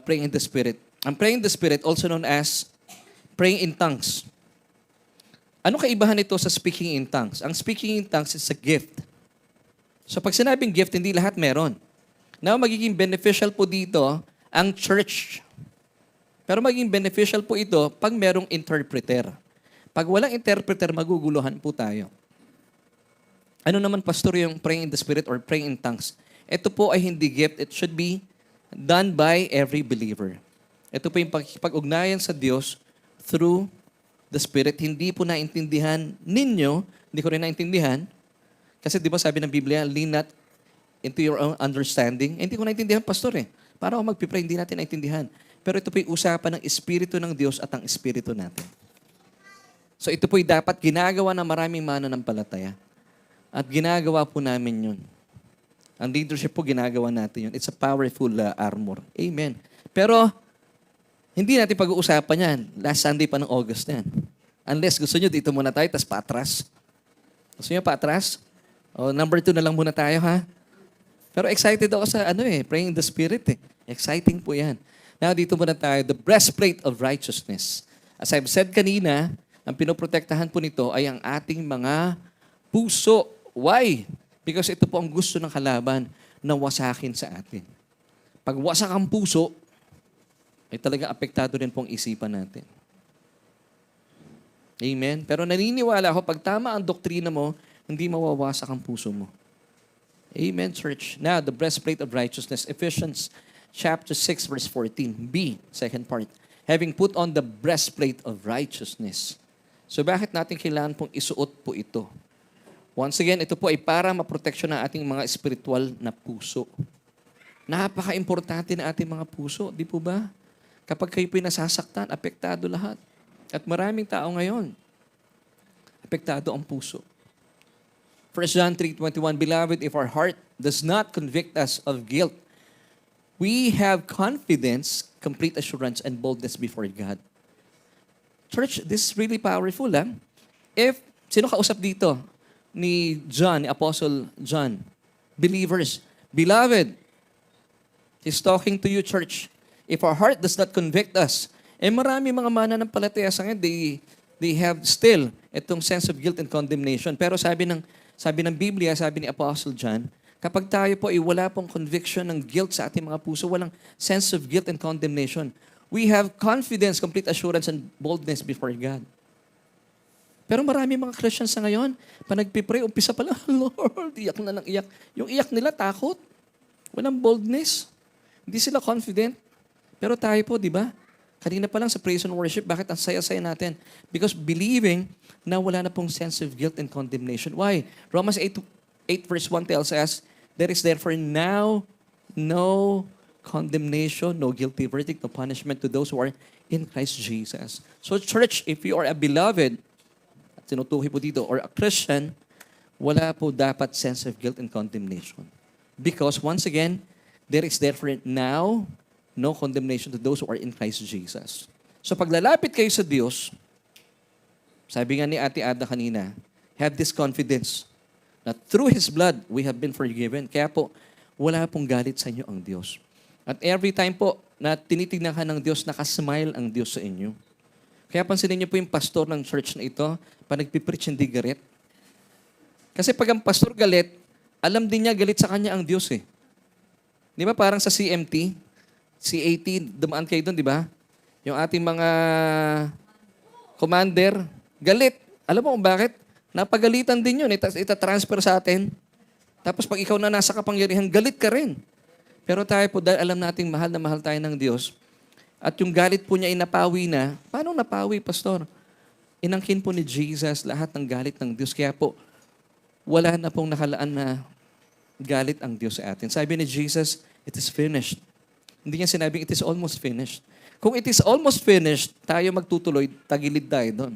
praying in the Spirit. Ang praying in the Spirit, also known as praying in tongues. Ano kaibahan nito sa speaking in tongues? Ang speaking in tongues is a gift. So pag sinabing gift, hindi lahat meron. Now, magiging beneficial po dito ang church. Pero magiging beneficial po ito pag merong interpreter. Pag walang interpreter, maguguluhan po tayo. Ano naman, pastor, yung praying in the Spirit or praying in tongues? Ito po ay hindi gift. It should be done by every believer. Ito po yung pag-ugnayan sa Diyos through the Spirit. Hindi po naintindihan ninyo, hindi ko rin naintindihan, kasi di ba sabi ng Biblia, lean not into your own understanding. Hindi ko naintindihan, pastor eh. Para ako magpipray, hindi natin naintindihan. Pero ito po yung usapan ng Espiritu ng Diyos at ang Espiritu natin. So ito po yung dapat ginagawa ng maraming mananampalataya. At ginagawa po namin yun. Ang leadership po, ginagawa natin yun. It's a powerful armor. Amen. Pero, hindi natin pag-uusapan yan. Last Sunday pa ng August yan. Unless gusto nyo, dito muna tayo, tas patras. Gusto nyo patras? O, number 2 na lang muna tayo, ha? Pero excited ako sa, praying in the Spirit, eh. Exciting po yan. Now, dito muna tayo, the breastplate of righteousness. As I've said kanina, ang pinoprotektahan po nito ay ang ating mga puso. Why? Because ito po ang gusto ng kalaban na wasakin sa atin. Pag wasak ang puso, ay talaga apektado rin pong isipan natin. Amen? Pero naniniwala ako, pag tama ang doktrina mo, hindi mawawasak ang puso mo. Amen, church. Now, the breastplate of righteousness, Ephesians chapter 6, verse 14. B, second part. Having put on the breastplate of righteousness. So bakit natin kailangan pong isuot po ito? Once again, ito po ay para maproteksyon ng ating mga spiritual na puso. Napaka-importante na ating mga puso, di po ba? Kapag kayo po'y nasasaktan, apektado lahat. At maraming tao ngayon, apektado ang puso. 1 John 3:21, Beloved, if our heart does not convict us of guilt, we have confidence, complete assurance, and boldness before God. Church, this is really powerful. Sino kausap dito? Ni John, ni Apostle John. Believers. Beloved, he's talking to you, church. If our heart does not convict us, marami mga mananampalataya sa ngayon, they have still itong sense of guilt and condemnation. Pero sabi ng Biblia, sabi ni Apostle John, kapag tayo po ay wala pong conviction ng guilt sa ating mga puso, walang sense of guilt and condemnation, we have confidence, complete assurance, and boldness before God. Pero marami mga Christians sa ngayon, pa nagpipray, umpisa pala, Lord, iyak na lang iyak. Yung iyak nila, takot. Walang boldness. Hindi sila confident. Pero tayo po, di ba? Kanina pa lang sa praise and worship, bakit ang saya-saya natin? Because believing na wala na pong sense of guilt and condemnation. Why? Romans 8 verse 1 tells us, there is therefore now no condemnation, no guilty verdict, no punishment to those who are in Christ Jesus. So church, if you are a beloved, at sinutukoy po dito, or a Christian, wala po dapat sense of guilt and condemnation. Because once again, there is therefore now no condemnation to those who are in Christ Jesus. So paglalapit kayo sa Diyos, sabi nga ni Ate Ada kanina, have this confidence na through His blood, we have been forgiven. Kaya po, wala pong galit sa inyo ang Diyos. At every time po na tinitignan ka ng Diyos, nakasmile ang Diyos sa inyo. Kaya pansinin niyo po yung pastor ng church na ito, pa nagpipreach hindi galit. Kasi pag ang pastor galit, alam din niya galit sa kanya ang Diyos eh. Di ba parang sa CMT, CAT, dumaan kayo doon, di ba? Yung ating mga commander, galit. Alam mo kung bakit? Napagalitan din yun. Ita-transfer sa atin. Tapos pag ikaw na nasa kapangyarihan, galit ka rin. Pero tayo po, dahil alam nating mahal na mahal tayo ng Diyos, at yung galit po niya ay napawi na, paano napawi, Pastor? Inangkin po ni Jesus lahat ng galit ng Diyos. Kaya po, wala na pong nakalaan na galit ang Diyos sa atin. Sabi ni Jesus, it is finished. Hindi niya sinabing, it is almost finished. Kung it is almost finished, tayo magtutuloy, tagilid tayo doon.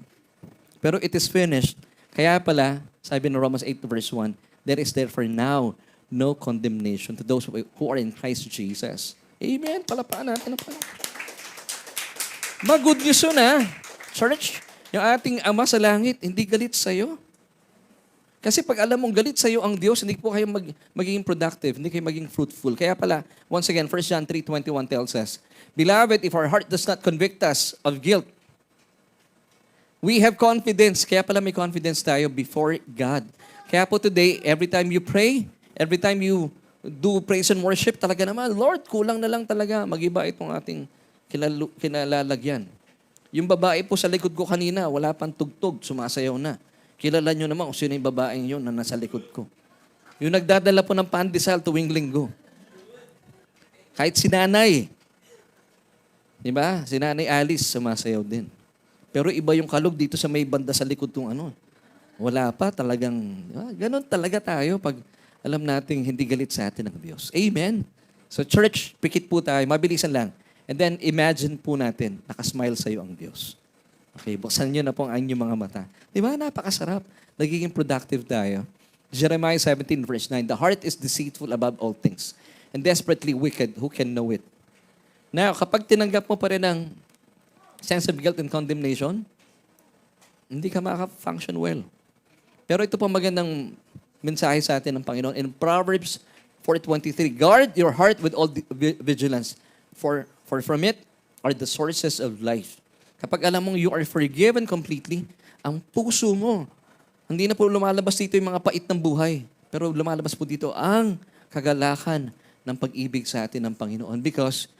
Pero it is finished. Kaya pala, sabi ng Romans 8 verse 1, there is therefore now no condemnation to those who are in Christ Jesus. Amen. Palapaan natin ang palapaan. Mag-good news yun Church, yung ating Ama sa langit, hindi galit sa'yo. Kasi pag alam mong galit sa'yo ang Diyos, hindi po kayo magiging productive, hindi kayo magiging fruitful. Kaya pala, once again, 1 John 3:21 tells us, Beloved, if our heart does not convict us of guilt, we have confidence. Kaya pala may confidence tayo before God. Kaya po today, every time you pray, every time you do praise and worship, talaga naman, Lord, kulang na lang talaga. Mag-iba itong ating kinalalagyan. Yung babae po sa likod ko kanina, wala pang tugtog, sumasayaw na. Kilala nyo naman kung sino yung babaeng yun na nasa likod ko. Yung nagdadala po ng pandesal tuwing linggo. Kahit si nanay. Di ba? Si nanay Alice, sumasayaw din. Pero iba yung kalog dito sa may banda sa likod kong ano. Wala pa talagang, ganun talaga tayo pag alam nating hindi galit sa atin ng Diyos. Amen? So church, pikit po tayo. Mabilisan lang. And then imagine po natin, nakasmile sa iyo ang Diyos. Okay, buksan nyo na po ang inyong mga mata. Di ba? Napakasarap. Nagiging productive tayo. Jeremiah 17 verse 9, The heart is deceitful above all things and desperately wicked. Who can know it? Now, kapag tinanggap mo pa rin ang sense of guilt and condemnation, hindi ka maka-function well. Pero ito pa magandang mensahe sa atin ng Panginoon. In Proverbs 4:23, Guard your heart with all vigilance, for from it are the sources of life. Kapag alam mong you are forgiven completely, ang puso mo, hindi na po lumalabas dito yung mga pait ng buhay, pero lumalabas po dito ang kagalakan ng pag-ibig sa atin ng Panginoon. Because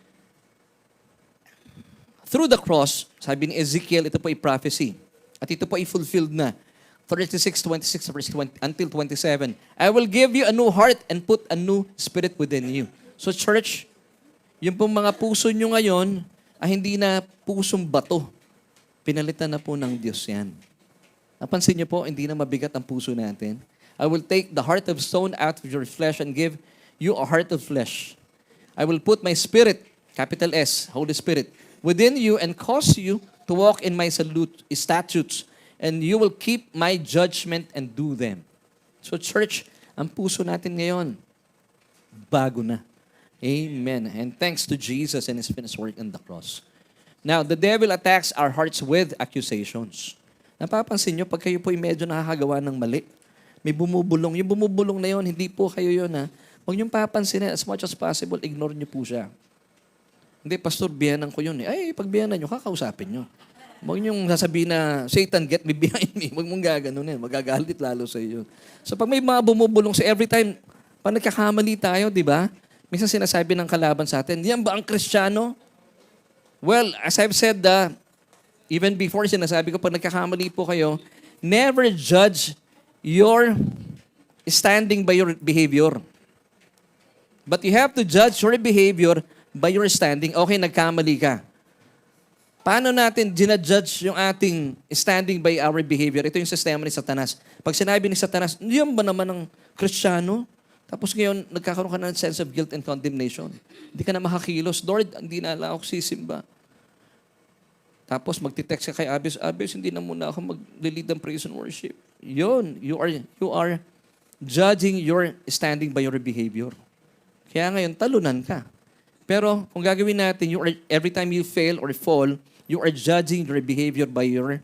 through the cross, sabi ni Ezekiel, ito po ay prophecy. At ito po ay fulfilled na. 36:26 verse 20, until 27. I will give you a new heart and put a new spirit within you. So church, yung pong mga puso nyo ngayon ay hindi na pusong bato. Pinalitan na po ng Diyos yan. Napansin niyo po, hindi na mabigat ang puso natin. I will take the heart of stone out of your flesh and give you a heart of flesh. I will put my spirit, capital S, Holy Spirit, within you and cause you to walk in my statutes, and you will keep my judgment and do them. So church, ang puso natin ngayon, bago na. Amen. And thanks to Jesus and His finished work on the cross. Now, the devil attacks our hearts with accusations. Napapansin nyo, pag kayo po'y medyo nakakagawa ng mali, may bumubulong. Yung bumubulong na yon, hindi po kayo yun, ha? Huwag niyong papansinin, as much as possible, ignore niyo po siya. Hindi, pastor, biyanan ko yun. Ay, pag biyanan nyo, kakausapin nyo. Huwag niyong sasabihin na, Satan, get me behind me. Huwag mong gaganunin. Magagalit lalo sa iyo. So pag may mga bumubulong sa every time, pag nagkakamali tayo, di ba? Minsan sinasabi ng kalaban sa atin, yan ba ang Kristiyano? Well, as I've said, even before sinasabi ko, pag nagkakamali po kayo, never judge your standing by your behavior. But you have to judge your behavior by your standing. Okay, nagkamali ka. Paano natin ginajudge yung ating standing by our behavior? Ito yung sistema ni Satanas. Pag sinabi ni Satanas, yan ba naman ang Kristiyano? Tapos ngayon, nagkakaroon ka ng sense of guilt and condemnation. Hindi ka na makakilos. Lord, hindi na lang ako sisimba. Tapos magtitext ka kay Abis, Abis, hindi na muna ako mag-lead ng praise and worship. Yun, you are judging your standing by your behavior. Kaya ngayon, talunan ka. Pero kung gagawin natin, every time you fail or fall, you are judging your behavior by your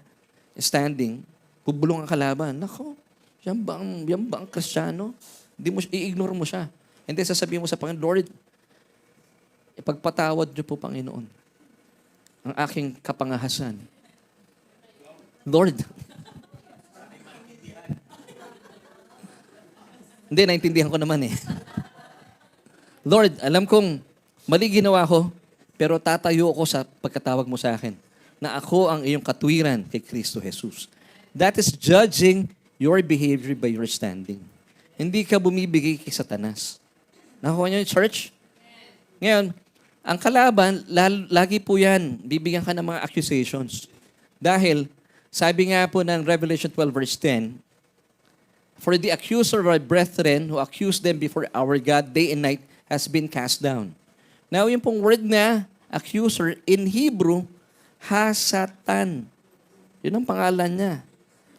standing. Bubulong ang kalaban. Nako, yan ba ang Kristiyano? I-ignore mo siya. And then sasabihin mo sa Panginoon, Lord, ipagpatawad niyo po, Panginoon, ang aking kapangahasan. Lord. Hindi, naintindihan ko naman eh. Lord, alam kong mali ginawa ko, pero tatayo ako sa pagkatawag mo sa akin na ako ang iyong katwiran kay Kristo Jesus. That is judging your behavior by your standing. Hindi ka bumibigay kay Satanas. Nakuha niyo yung church? Ngayon, ang kalaban, lagi po yan, bibigyan ka ng mga accusations. Dahil, sabi nga po ng Revelation 12 verse 10, for the accuser of our brethren who accused them before our God day and night has been cast down. Now, yung pong word na accuser, in Hebrew, Hasatan. Yun ang pangalan niya.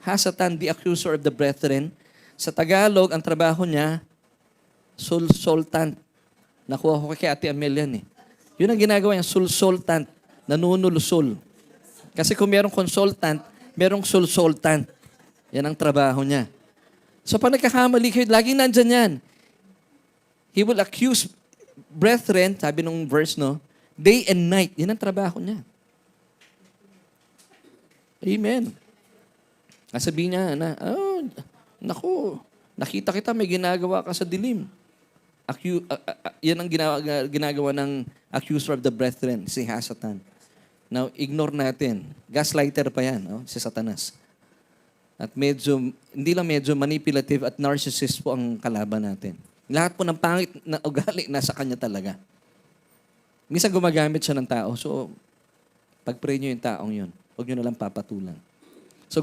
Hasatan, the accuser of the brethren. Sa Tagalog, ang trabaho niya, sulsultant. Nakuha ko kay Ate Amelia eh. Yun ang ginagawa niya, sulsultant. Nanunulusol. Kasi kung merong consultant, merong sulsultant. Yan ang trabaho niya. So pag nagkakamali kayo, laging nandyan yan. He will accuse brethren, sabi nung verse, no? Day and night. Yan ang trabaho niya. Amen. Sabihin niya na, naku, nakita kita, may ginagawa ka sa dilim. Yan ang ginagawa ng accuser of the brethren, si Hasatan. Now, ignore natin. Gaslighter pa yan, si Satanas. At hindi lang medyo manipulative at narcissist po ang kalaban natin. Lahat po ng pangit na ugali nasa kanya talaga. Minsan gumagamit siya ng tao. So, pag-pray niyo yung taong yun. Huwag niyo na lang papatulan. So,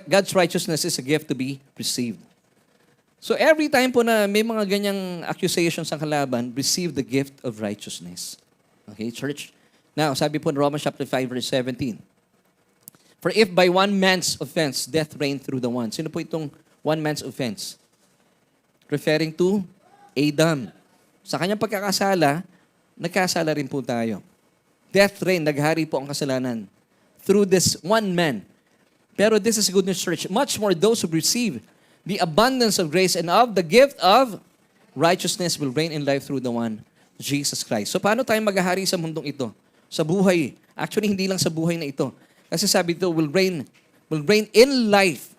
God's righteousness is a gift to be received. So, every time po na may mga ganyang accusations ang kalaban, receive the gift of righteousness. Okay, church? Now, sabi po in Romans chapter 5, verse 17. For if by one man's offense, death reigned through the one. Sino po itong one man's offense? Referring to Adam. Sa kanyang pagkakasala, nagkasala rin po tayo. Death reigned, naghari po ang kasalanan. Through this one man. Pero this is good news, church. Much more those who receive the abundance of grace and of the gift of righteousness will reign in life through the one, Jesus Christ. So paano tayo maghahari sa mundong ito? Sa buhay. Actually, hindi lang sa buhay na ito. Kasi sabi ito, will reign in life.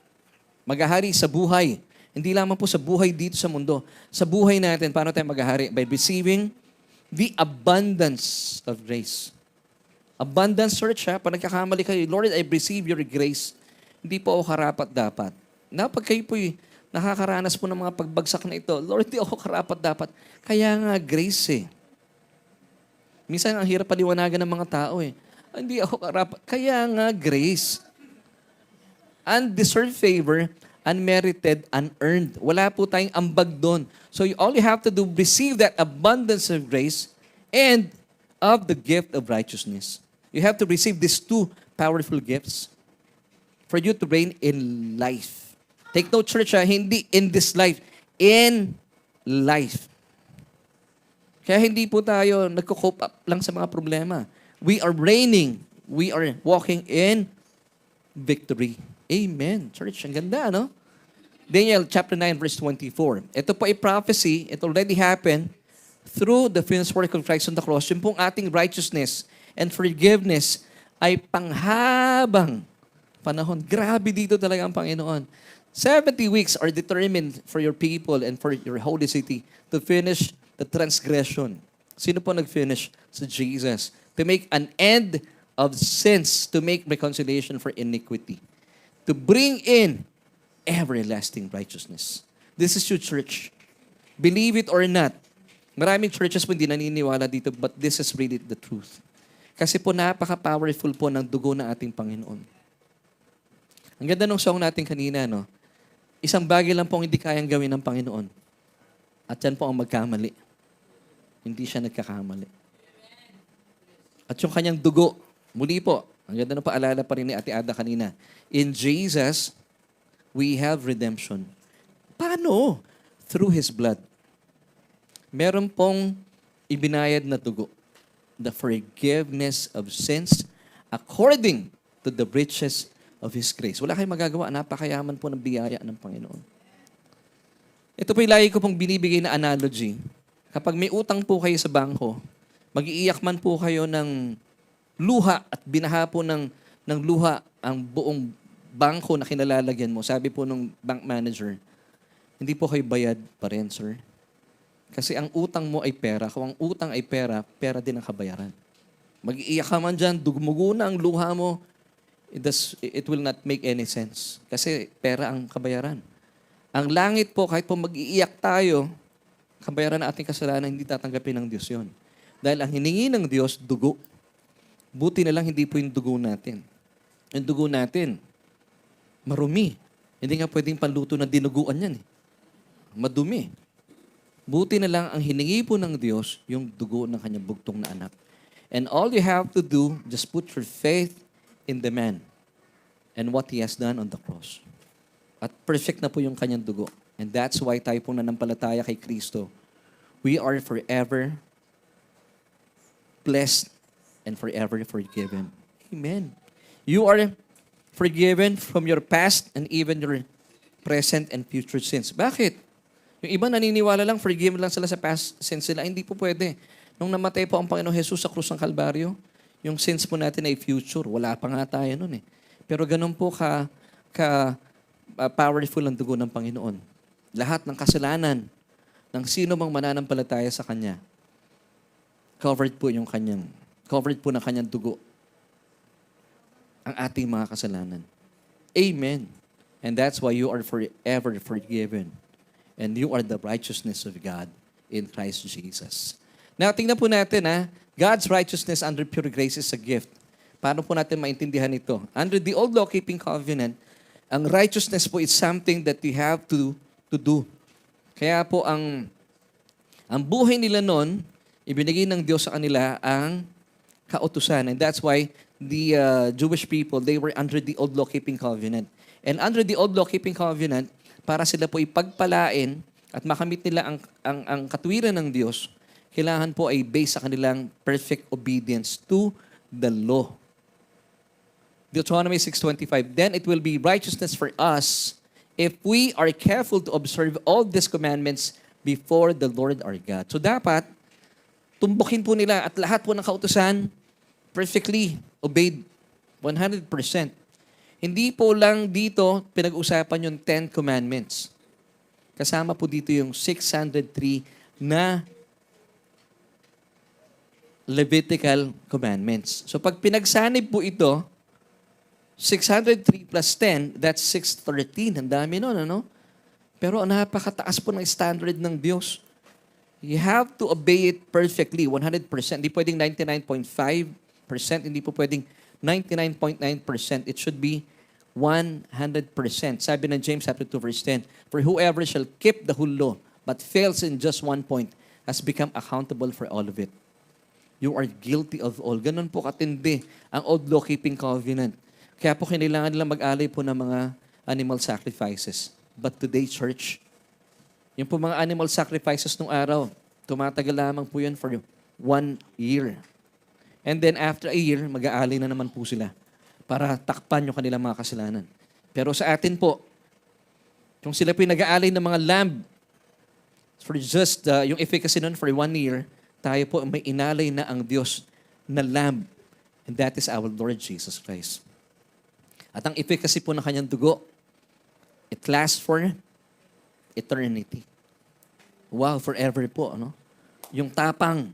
Maghahari sa buhay. Hindi lamang po sa buhay dito sa mundo. Sa buhay natin, paano tayo maghahari? By receiving the abundance of grace. Abundance, church, ha? Pag nagkakamali kayo, Lord, I receive your grace. Hindi po ako karapat-dapat. Na pag kayo po'y nakakaranas po ng mga pagbagsak na ito, Lord, di ako karapat-dapat. Kaya nga, grace eh. Minsan, ang hirap paliwanagan ng mga tao eh. Hindi ako karapat. Kaya nga, grace. Undeserved favor, unmerited, unearned. Wala po tayong ambag doon. So all you have to do, receive that abundance of grace and of the gift of righteousness. You have to receive these two powerful gifts for you to reign in life. Take note, church, hindi in this life, in life. Kaya hindi po tayo nagko-cope up lang sa mga problema. We are reigning. We are walking in victory. Amen. Church, ang ganda, no? Daniel chapter 9, verse 24. Ito po ay prophecy. It already happened through the finished work of Christ on the cross. Yung pong ating righteousness and forgiveness ay panghabang panahon. Grabe dito talaga ang Panginoon. 70 weeks are determined for your people and for your holy city to finish the transgression. Sino po nag-finish? Si Jesus. To make an end of sins, to make reconciliation for iniquity. To bring in everlasting righteousness. This is your church. Believe it or not. Maraming churches po hindi naniniwala dito, but this is really the truth. Kasi po napaka-powerful po ng dugo ng ating Panginoon. Ang ganda ng song natin kanina, no? Isang bagay lang pong hindi kayang gawin ng Panginoon. At yan po ang magkamali. Hindi siya nagkakamali. At yung kanyang dugo, muli po, ang ganda ng paalala pa rin ni Ate Ada kanina. In Jesus, we have redemption. Paano? Through His blood. Meron pong ibinayad na dugo. The forgiveness of sins according to the riches of His grace. Wala kayong magagawa. Napakayaman po ng biyaya ng Panginoon. Ito po yung lagi ko pong binibigay na analogy. Kapag may utang po kayo sa bangko, mag-iiyak man po kayo ng luha at binaha po ng luha ang buong bangko na kinalalagyan mo. Sabi po nung bank manager, hindi po kayo bayad pa rin, sir. Kasi ang utang mo ay pera. Kung ang utang ay pera, pera din ang kabayaran. Mag-iiyak ka man dyan, dugmugo na ang luha mo, it will not make any sense. Kasi pera ang kabayaran. Ang langit po, kahit po mag-iiyak tayo, kabayaran na ating kasalanan, hindi tatanggapin ng Diyos yon. Dahil ang hiningi ng Diyos, dugo. Buti na lang hindi po yung dugo natin. Yung dugo natin, marumi. Hindi nga pwedeng panluto na dinuguan yan. Madumi. Buti na lang ang hiningi po ng Diyos, yung dugo ng kanyang bugtong na anak. And all you have to do, just put your faith in the man and what He has done on the cross. At perfect na po yung kanyang dugo. And that's why tayo po nanampalataya kay Kristo. We are forever blessed and forever forgiven. Amen. You are forgiven from your past and even your present and future sins. Bakit? Yung iba naniniwala lang, forgiven lang sila sa past sins nila. Hindi po pwede. Nung namatay po ang Panginoon Jesus sa krus ng Kalbaryo, yung sins po natin ay future. Wala pa nga tayo nun eh. Pero ganun po powerful ang dugo ng Panginoon. Lahat ng kasalanan ng sino mang mananampalataya sa Kanya, covered po ng Kanyang dugo ang ating mga kasalanan. Amen. And that's why you are forever forgiven. And you are the righteousness of God in Christ Jesus. Now, tingnan po natin, God's righteousness under pure grace is a gift. Paano po natin maintindihan ito? Under the old law-keeping covenant, ang righteousness po is something that we have to do. Kaya po ang buhay nila noon, ibinigay ng Diyos sa kanila ang kautusan. And that's why the Jewish people, they were under the old law-keeping covenant. And under the old law-keeping covenant, para sila po ipagpalain at makamit nila ang katuwiran ng Diyos, kailangan po ay based sa kanilang perfect obedience to the law. Deuteronomy 6:25, then it will be righteousness for us if we are careful to observe all these commandments before the Lord our God. So dapat, tumbukin po nila at lahat po ng kautusan perfectly obeyed 100%. Hindi po lang dito pinag-usapan yung 10 commandments. Kasama po dito yung 603 na Levitical commandments. So pag pinagsanib po ito, 603 plus 10, that's 613. Ang dami nun, ano? Pero napakataas po ng standard ng Diyos. You have to obey it perfectly, 100%. Hindi pwedeng 99.5%, hindi po pwedeng 99.9%. It should be 100%. Sabi ng James chapter 2 verse 10, "For whoever shall keep the whole law but fails in just one point has become accountable for all of it." You are guilty of all. Ganun po katindi ang old law-keeping covenant. Kaya po kailangan nila mag-alay po ng mga animal sacrifices. But today, church, yung po mga animal sacrifices nung araw, tumatagal lamang po yun for 1 year. And then after a year, mag-aalay na naman po sila para takpan yung kanilang mga kasalanan. Pero sa atin po, yung sila po yung nag-aalay ng mga lamb for just yung efficacy nun for 1 year, tayo po may inalay na ang Diyos na lamb. And that is our Lord Jesus Christ. At ang efficacy po ng kanyang dugo, it lasts for eternity. Wow, forever po, ano? Yung tapang,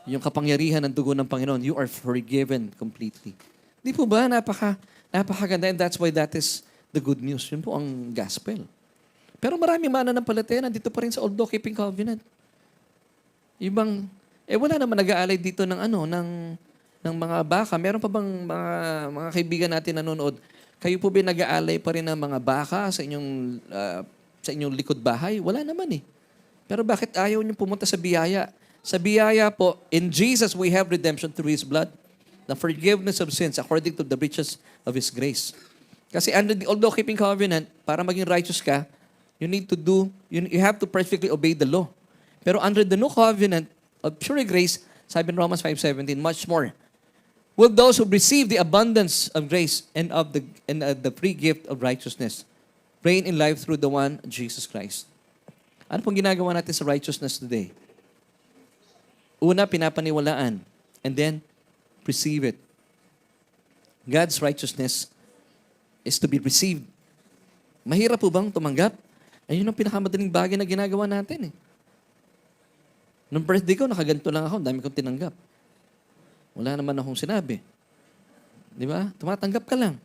yung kapangyarihan ng dugo ng Panginoon, you are forgiven completely. Di po ba? Napakaganda. And that's why that is the good news. Yun po ang gospel. Pero marami mananampalataya nandito pa rin sa old law-keeping covenant. Ibang, wala naman nag-aalay dito ng ng mga baka. Meron pa bang mga kaibigan natin nanonood? Kayo po ba nag-aalay pa rin ng mga baka sa inyong likod bahay? Wala naman eh. Pero bakit ayaw niyo pumunta sa biyaya? Sa biyaya po, in Jesus we have redemption through His blood, the forgiveness of sins according to the riches of His grace. Kasi under the old law-keeping covenant, para maging righteous ka, you have to perfectly obey the law. Pero under the new covenant of pure grace, sabi in Romans 5:17, much more will those who receive the abundance of grace and of the free gift of righteousness reign in life through the one Jesus Christ. Ano pong ginagawa natin sa righteousness today? Una, pinapaniwalaan, and then receive it. God's righteousness is to be received. Mahirap po bang tumanggap? Ayun ang pinakamadaling bagay na ginagawa natin eh. Nung birthday ko, nakaganto lang ako, dami kong tinanggap. Wala naman akong sinabi. Di ba? Tumatanggap ka lang.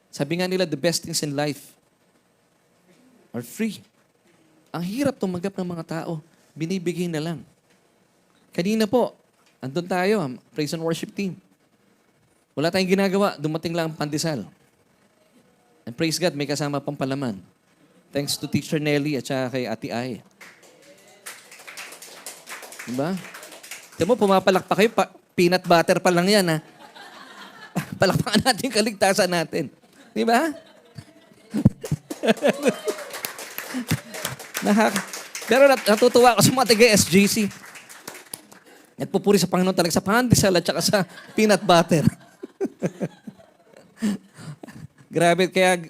Sabi nga nila, the best things in life are free. Ang hirap tumanggap ng mga tao. Binibigay na lang. Kanina po, andun tayo, praise and worship team. Wala tayong ginagawa, dumating lang ang pandesal. And praise God, may kasama pang palaman. Thanks to Teacher Nelly at saka kay Ate Ay. Diba? Tignan mo, pumapalakpak kayo, peanut butter pa lang yan, ha? Palakpakan natin yung kaligtasan natin. Diba? Pero natutuwa ako sa mga taga-SJC. Nagpupuri sa Panginoon talaga sa pandesal at saka sa peanut butter. Grabe, kaya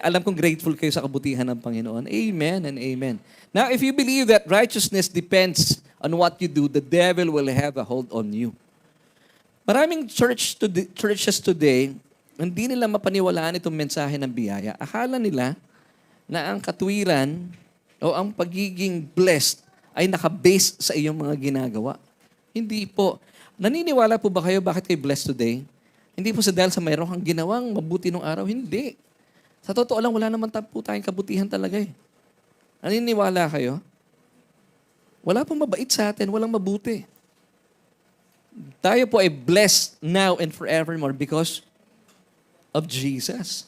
alam kong grateful kayo sa kabutihan ng Panginoon. Amen and amen. Now, if you believe that righteousness depends on what you do, the devil will have a hold on you. Maraming churches today, hindi nila mapaniwalaan itong mensahe ng biyaya. Akala nila na ang katwiran o ang pagiging blessed ay nakabase sa iyong mga ginagawa. Hindi po. Naniniwala po ba kayo bakit kayo blessed today? Hindi po sa dahil sa mayroon kang ginawang mabuti nung araw. Hindi. Sa totoo lang, wala naman po tayong kabutihan talaga eh. Naniniwala kayo? Wala pong mabait sa atin, walang mabuti. Tayo po ay blessed now and forevermore because of Jesus.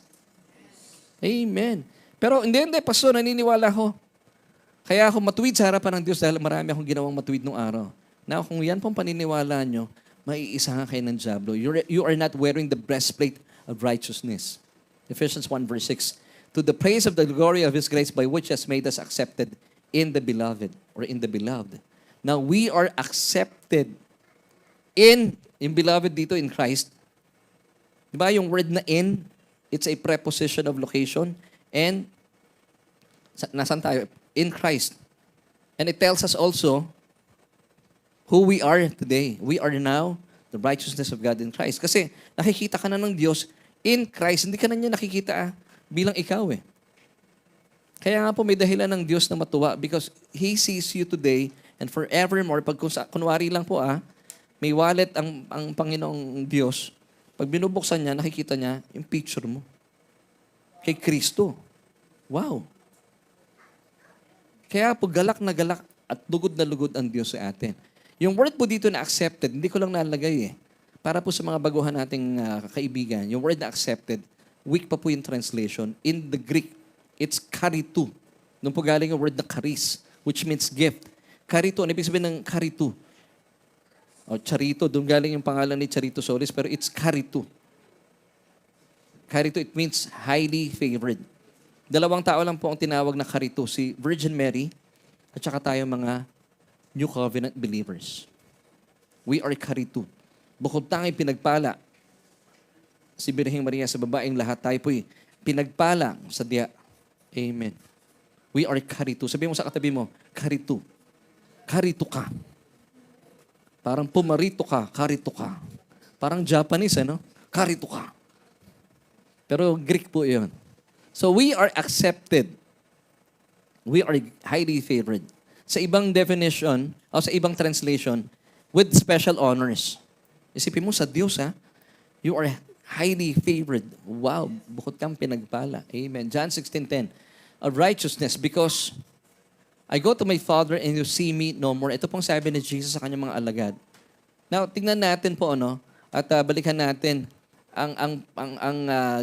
Amen. Pero hindi, Pastor, naniniwala ko. Kaya ako matuwid sa harapan ng Diyos dahil marami akong ginawang matuwid nung araw. Now, kung yan pong paniniwala nyo, maiisahan kayo ng diablo. You are not wearing the breastplate of righteousness. Ephesians 1 verse 6. To the praise of the glory of His grace by which has made us accepted in the beloved or in the beloved. Now, we are accepted in beloved dito in Christ. Diba yung word na in, it's a preposition of location. And, nasan tayo? In Christ. And it tells us also who we are today. We are now the righteousness of God in Christ. Kasi nakikita ka na ng Diyos in Christ. Hindi ka na niya nakikita bilang ikaw eh. Kaya nga po may dahilan ng Diyos na matuwa because He sees you today and forevermore. Pag kunwari lang po may wallet ang Panginoong Diyos. Pag binubuksan niya, nakikita niya yung picture mo. Kay Kristo. Wow. Kaya po galak na galak at lugod na lugod ang Diyos sa atin. Yung word po dito na accepted, hindi ko lang nalagay eh. Para po sa mga baguhan nating kaibigan, yung word na accepted, weak pa po yung translation. In the Greek, it's karitu. Nung po galing yung word na charis, which means gift. Karitu, ano ibig sabihin ng karitu? O Charito, doon galing yung pangalan ni Charito Solis, pero it's karitu. Karitu, it means highly favored. Dalawang tao lang po ang tinawag na karitu, si Virgin Mary at saka tayo mga New Covenant believers. We are karitu. Bukod tanging pinagpala, si Birheng Maria sa babaeng lahat, tayo po'y pinagpala sa diya. Amen. We are karitu. Sabi mo sa katabi mo, karitu. Karitu ka. Parang pumarito ka, karito ka. Parang Japanese, ano? Karito ka. Pero Greek po yun. So we are accepted. We are highly favored. Sa ibang definition, o sa ibang translation, with special honors. Isipin mo sa Diyos, ha? You are highly favored. Wow, bukod kang pinagpala. Amen. John 16:10. Of righteousness, because I go to my Father and you see me no more. Ito pong sabi ni Jesus sa kanyang mga alagad. Now, tingnan natin po, ano, at balikan natin ang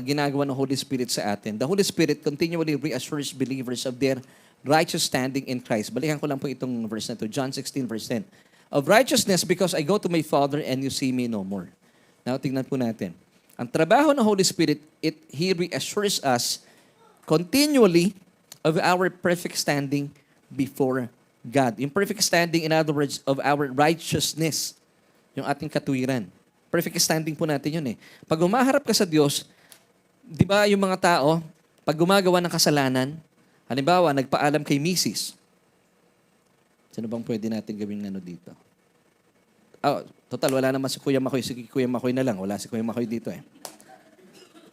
ginagawa ng Holy Spirit sa atin. The Holy Spirit continually reassures believers of their righteous standing in Christ. Balikan ko lang po itong verse na ito, John 16, verse 10. Of righteousness, because I go to my Father and you see me no more. Now, tingnan po natin. Ang trabaho ng Holy Spirit, He reassures us continually of our perfect standing before God. Yung perfect standing, in other words, of our righteousness. Yung ating katuwiran. Perfect standing po natin yun eh. Pag umaharap ka sa Diyos, di ba yung mga tao, pag gumagawa ng kasalanan, halimbawa, nagpaalam kay Mrs. Sino bang pwede natin gawin dito? Oh, total, wala naman si Kuya Makoy. Si Kuya Makoy na lang. Wala si Kuya Makoy dito eh.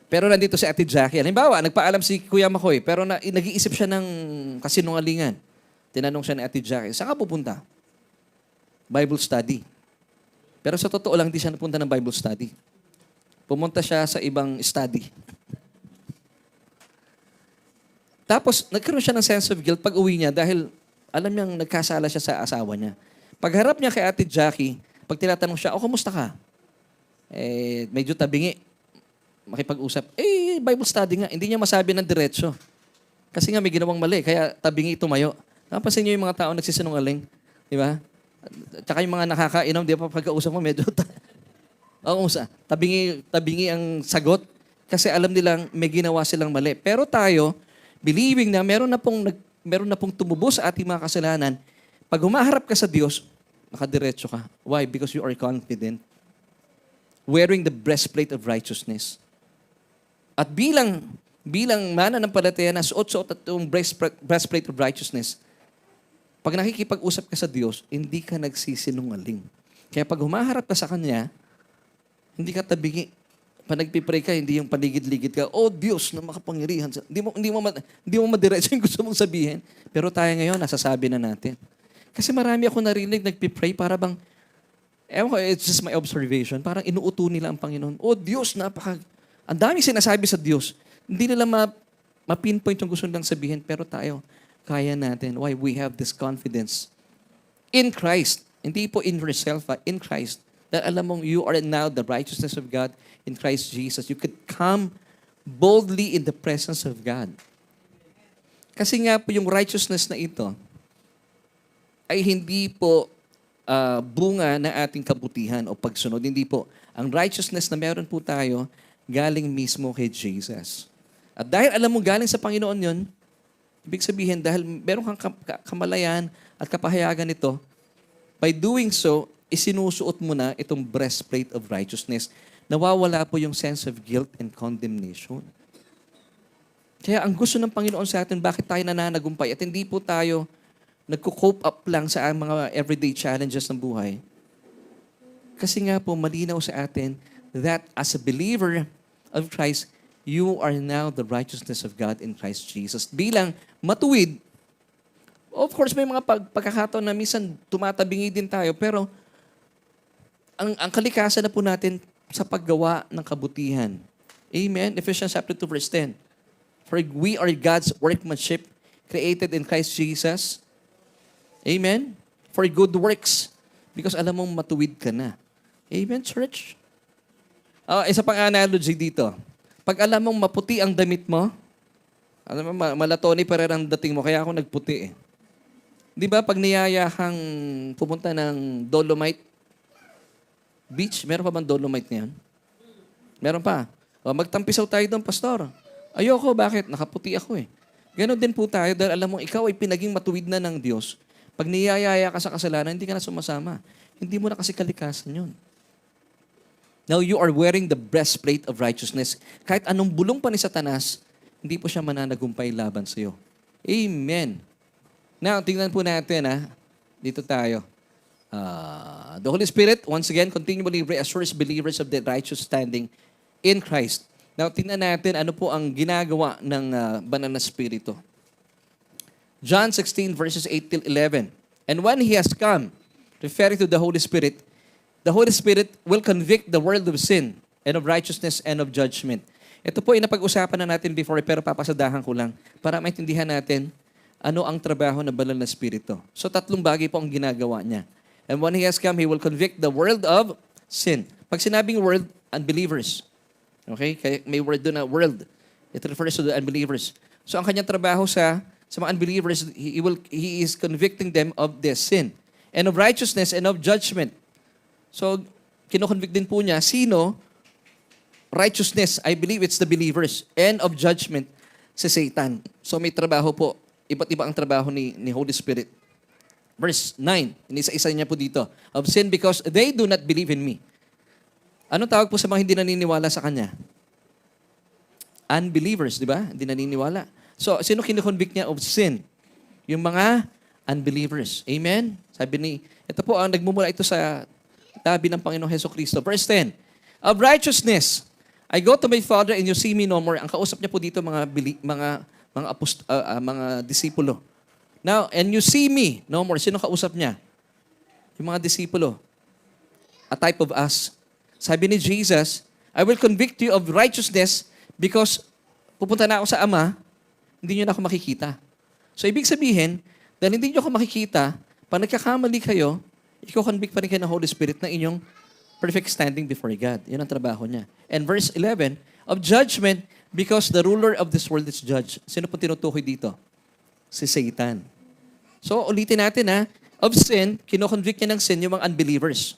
Pero nandito si Ate Jackie. Halimbawa, nagpaalam si Kuya Makoy, pero nag-iisip siya ng kasinungalingan. Tinanong siya ni Ate Jackie, saan ka pupunta? Bible study. Pero sa totoo lang, hindi siya napunta ng Bible study. Pumunta siya sa ibang study. Tapos, nagkaroon siya ng sense of guilt pag uwi niya dahil alam niyang nagkasala siya sa asawa niya. Pagharap niya kay Ate Jackie, pag tinatanong siya, kumusta ka? Medyo tabingi. Makipag-usap. Bible study nga. Hindi niya masabi ng diretso. Kasi nga may ginawang mali, kaya tabingi tumayo. Napansin niyo yung mga tao nagsisinungaling? Di ba? Tsaka yung mga nakakainom, di ba, pagkausap mo, medyo tabingi ang sagot. Kasi alam nilang may ginawa silang mali. Pero tayo, believing na meron na pong tumubos sa ating mga kasalanan, pag humaharap ka sa Diyos, nakadiretso ka. Why? Because you are confident. Wearing the breastplate of righteousness. At bilang mananampalataya na suot-suot at itong breastplate of righteousness, pag nakikipag-usap ka sa Diyos, hindi ka nagsisinungaling. Kaya pag humaharap ka sa Kanya, hindi ka tabingi. Pag nagpipray ka, hindi yung paligid-ligid ka, oh Diyos na makapangyarihan. Hindi mo madiretso yung gusto mong sabihin. Pero tayo ngayon, nasasabi na natin. Kasi marami ako narinig, nagpipray para bang, ewan ko, it's just my observation, parang inuuto nila ang Panginoon. Oh Diyos, ang daming sinasabi sa Diyos. Hindi nila ma-pinpoint yung gusto nilang sabihin, pero tayo, kaya natin. Why? We have this confidence in Christ. Hindi po in yourself, in Christ. That alam mong you are now the righteousness of God in Christ Jesus. You could come boldly in the presence of God. Kasi nga po yung righteousness na ito ay hindi po bunga ng ating kabutihan o pagsunod. Hindi po. Ang righteousness na meron po tayo galing mismo kay Jesus. At dahil alam mo galing sa Panginoon yon, ibig sabihin, dahil meron kang kamalayan at kapahayagan nito, by doing so, isinusuot mo na itong breastplate of righteousness. Nawawala po yung sense of guilt and condemnation. Kaya ang gusto ng Panginoon sa atin, bakit tayo nananagumpay at hindi po tayo nagko-cope up lang sa mga everyday challenges ng buhay. Kasi nga po, malinaw sa atin that as a believer of Christ, you are now the righteousness of God in Christ Jesus. Bilang matuwid, of course, may mga pagkakataon na minsan tumatabingi din tayo, pero ang kalikasan na po natin, sa paggawa ng kabutihan. Amen? Ephesians chapter 2 verse 10. For we are God's workmanship, created in Christ Jesus. Amen? For good works. Because alam mong matuwid ka na. Amen, church? Isa pang analogy dito. Pag alam mong maputi ang damit mo, alam mo, malatoni pa rin ang dating mo, kaya ako nagputi eh. Di ba, pag niyaya kang pumunta ng Dolomite Beach, meron pa bang Dolomite ngayon? Meron pa. Magtampisaw tayo doon, pastor. Ayoko, bakit? Nakaputi ako eh. Ganon din po tayo dahil alam mong ikaw ay pinaging matuwid na ng Diyos. Pag niyayaya ka sa kasalanan, hindi ka na sumasama. Hindi mo na kasi kalikasan yun. Now, you are wearing the breastplate of righteousness. Kahit anong bulong pa ni Satanas, hindi po siya mananagumpay laban sa iyo. Amen. Now, tingnan po natin dito tayo. The Holy Spirit, once again, continually reassures believers of the righteous standing in Christ. Now, tingnan natin ano po ang ginagawa ng banal na Espiritu. John 16 verses 8 till 11. And when He has come, referring to the Holy Spirit will convict the world of sin and of righteousness and of judgment. Ito po ay napag-usapan na natin before pero papasadahan ko lang para maintindihan natin ano ang trabaho ng banal na Espiritu. So 3 bagay po ang ginagawa niya. And when He has come, He will convict the world of sin. Pag sinabing world, unbelievers. Okay? Kaya may word doon na world. It refers to the unbelievers. So ang kanyang trabaho sa mga unbelievers, He is convicting them of their sin and of righteousness and of judgment. So, kinoconvict din po niya, sino? Righteousness, I believe it's the believers. And of judgment, si Satan. So, may trabaho po. Iba't iba ang trabaho ni Holy Spirit. Verse 9, inisa-isa niya po dito. Of sin because they do not believe in me. Anong tawag po sa mga hindi naniniwala sa Kanya? Unbelievers, di ba? Hindi naniniwala. So, sino kinoconvict niya of sin? Yung mga unbelievers. Amen? Ito po ang nagmumula ito sa tabi ng Panginoong Hesukristo. Verse 10, of righteousness, I go to my Father and you see me no more. Ang kausap niya po dito mga disipulo. Now, and you see me no more. Sino kausap niya? Yung mga disipulo. A type of us. Sabi ni Jesus, I will convict you of righteousness because pupunta na ako sa Ama, hindi niyo na ako makikita. So, ibig sabihin, dahil hindi niyo ako makikita, pag nagkakamali kayo, i-convict pa rin kayo ng Holy Spirit na inyong perfect standing before God. Yun ang trabaho niya. And verse 11, of judgment, because the ruler of this world is judged. Sino po tinutukoy dito? Si Satan. So, ulitin natin of sin, kinoconvict niya ng sin yung mga unbelievers.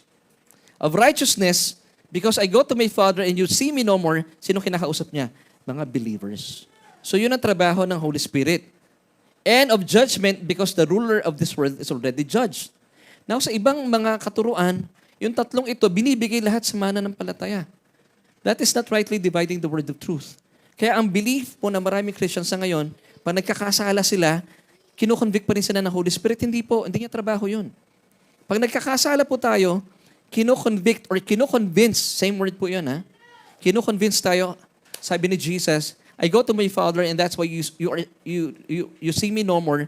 Of righteousness, because I go to my Father and you see me no more, sino kinakausap niya? Mga believers. So, yun ang trabaho ng Holy Spirit. And of judgment, because the ruler of this world is already judged. Now, sa ibang mga katuruan, yung 3 ito, binibigay lahat sa mananampalataya. That is not rightly dividing the word of truth. Kaya ang belief po na maraming Christians sa ngayon, pag nagkakasala sila, kinoconvict pa rin sila ng Holy Spirit. Hindi po, hindi niya trabaho yun. Pag nagkakasala po tayo, kinoconvict or kinoconvince, same word po yun Kinoconvince tayo, sabi ni Jesus, I go to my Father and that's why you see me no more.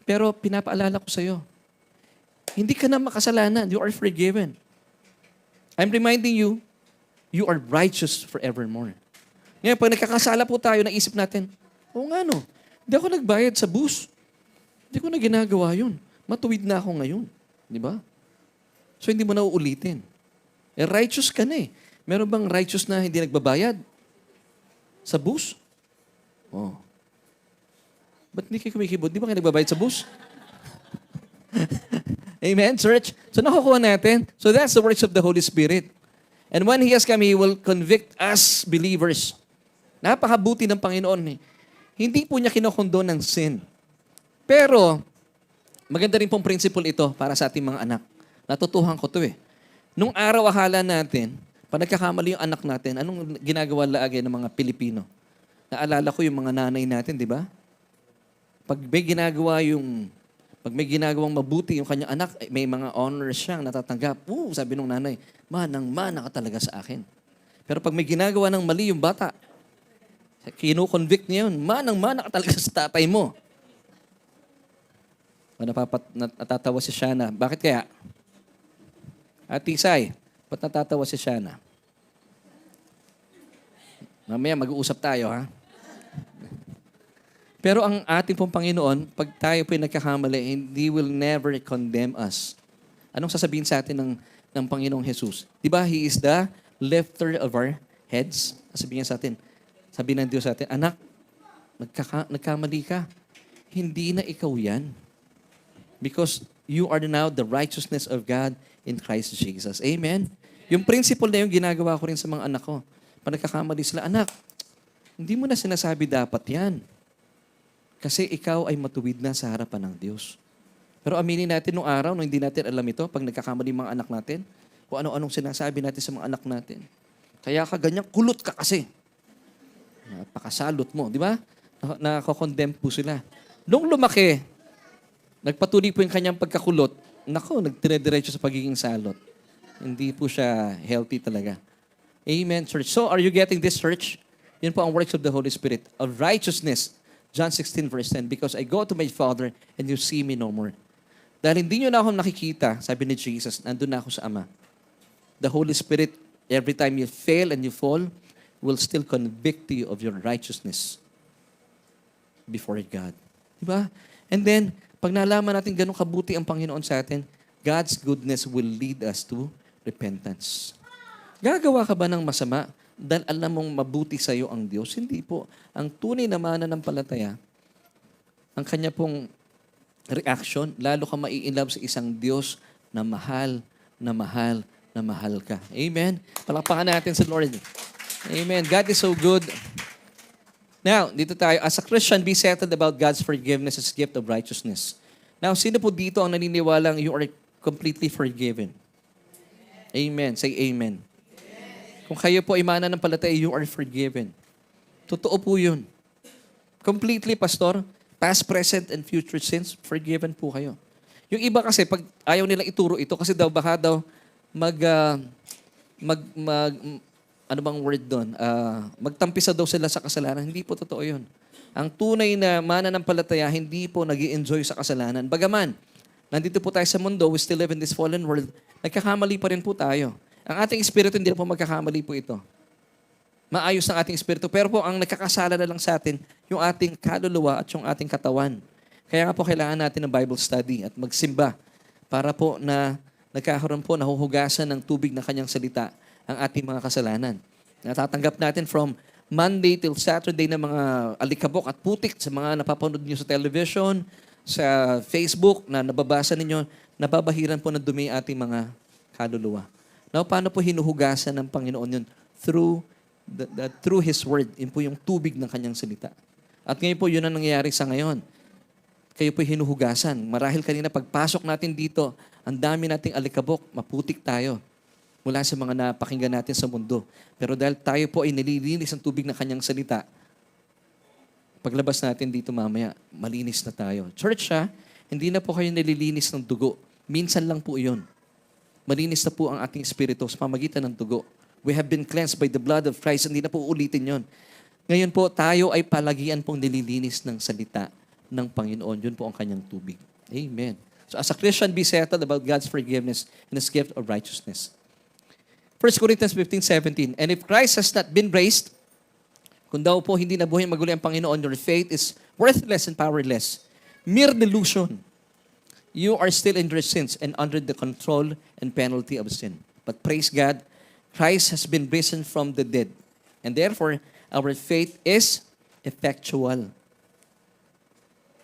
Pero pinapaalala ko sa iyo, hindi ka na makasalanan. You are forgiven. I'm reminding you, you are righteous forevermore. Ngayon, pag nagkakasala po tayo, naisip natin, hindi ako nagbayad sa bus. Hindi ko na ginagawa yun. Matuwid na ako ngayon. Di ba? So, hindi mo na uulitin. Righteous ka na eh. Meron bang righteous na hindi nagbabayad? Sa bus? Ba't hindi kayo kumikibot? Di ba kayo nagbabayad sa bus? Amen, church? So, nakukuha natin. So, that's the works of the Holy Spirit. And when He has come, He will convict us believers. Napakabuti ng Panginoon. Hindi po niya kinokondon ng sin. Pero, maganda rin pong principle ito para sa ating mga anak. Natutuhan ko to Nung araw, akala natin, pag nagkakamali yung anak natin, anong ginagawa lagi ng mga Pilipino? Naalala ko yung mga nanay natin, di ba? Pag may ginagawang mabuti yung kanyang anak, may mga honors siyang natatanggap. Sabi nung nanay, manang-mana ka talaga sa akin. Pero pag may ginagawa ng mali yung bata, kinu-convict niya yun, manang-mana ka talaga sa tatay mo. Natatawa si Shana. Bakit kaya? Ate Isay, ba't natatawa si Shana? Mamaya mag-uusap tayo, ha? Pero ang ating pong Panginoon, pag tayo po'y nagkakamali, He will never condemn us. Anong sasabihin sa atin ng Panginoong Jesus? Di ba, He is the lifter of our heads? Sabihin niya sa atin, sabi ng Diyos sa atin, anak, nagkamali ka. Hindi na ikaw yan. Because you are now the righteousness of God in Christ Jesus. Amen? Yung principle na yung ginagawa ko rin sa mga anak ko. Pag nagkakamali sila, anak, hindi mo na sinasabi dapat yan. Kasi ikaw ay matuwid na sa harapan ng Diyos. Pero aminin natin nung araw, nung hindi natin alam ito, pag nagkakamali mga anak natin, kung ano-anong sinasabi natin sa mga anak natin. Kaya ka ganyan, kulot ka kasi. Napakasalot mo, di ba? Nakakondemn po sila. Nung lumaki, nagpatuloy po yung kanyang pagkakulot, nagtire-diretso sa pagiging salot. Hindi po siya healthy talaga. Amen, church. So, are you getting this, church? Yun po ang works of the Holy Spirit. Of righteousness. John 16 verse 10, because I go to my Father and you see me no more. Dahil hindi nyo na ako nakikita, sabi ni Jesus, nandun na ako sa Ama. The Holy Spirit, every time you fail and you fall, will still convict you of your righteousness before God. Diba? And then, pag nalaman natin ganun kabuti ang Panginoon sa atin, God's goodness will lead us to repentance. Gagawa ka ba ng masama dahil alam mong mabuti sa iyo ang Diyos? Hindi po. Ang tunay na mananampalataya, ang kanya pong reaction, lalo ka mai-inlove sa isang Diyos na mahal, na mahal, na mahal ka. Amen? Palakpakan natin sa Lord. Amen. God is so good. Now, dito tayo. As a Christian, be settled about God's forgiveness as a gift of righteousness. Now, sino po dito ang naniniwalang you are completely forgiven? Amen. Say amen. Kung kayo po ay mananampalataya, you are forgiven. Totoo po yun. Completely, Pastor. Past, present, and future sins, forgiven po kayo. Yung iba kasi, pag ayaw nilang ituro ito, kasi daw, baka daw, ano bang word doon? Magtampisa daw sila sa kasalanan. Hindi po totoo yun. Ang tunay na mananampalataya, hindi po nag-i-enjoy sa kasalanan. Bagaman, nandito po tayo sa mundo, we still live in this fallen world, nagkakamali pa rin po tayo. Ang ating espiritu, hindi na po magkakamali po ito. Maayos ang ating espiritu. Pero po, ang nagkakasala na lang sa atin, yung ating kaluluwa at yung ating katawan. Kaya nga po, kailangan natin ng Bible study at magsimba para po na nagkakaroon po, nahuhugasan ng tubig ng kanyang salita ang ating mga kasalanan. Natatanggap natin from Monday till Saturday na mga alikabok at putik sa mga napapanood niyo sa television, sa Facebook, na nababasa ninyo, nababahiran po ng dumi ating mga kaluluwa. Now, paano po hinuhugasan ng Panginoon yun? Through His Word. Yun po yung tubig ng kanyang salita. At ngayon po, yun ang nangyayari sa ngayon. Kayo po hinuhugasan. Marahil kanina, pagpasok natin dito, ang dami nating alikabok, maputik tayo mula sa mga napakinggan natin sa mundo. Pero dahil tayo po ay nililinis ang tubig ng kanyang salita, paglabas natin dito mamaya, malinis na tayo. Church, hindi na po kayo nililinis ng dugo. Minsan lang po iyon. Malinis na po ang ating espiritu sa pamagitan ng dugo. We have been cleansed by the blood of Christ. Hindi na po ulitin yon. Ngayon po, tayo ay palagian pong nililinis ng salita ng Panginoon. Yun po ang kanyang tubig. Amen. So as a Christian, be settled about God's forgiveness and His gift of righteousness. 1 Corinthians 15:17, and if Christ has not been raised, kung daw po hindi nabuhay maguli ang Panginoon, your faith is worthless and powerless. Mere delusion. You are still in your sins and under the control and penalty of sin. But praise God, Christ has been risen from the dead. And therefore, our faith is effectual.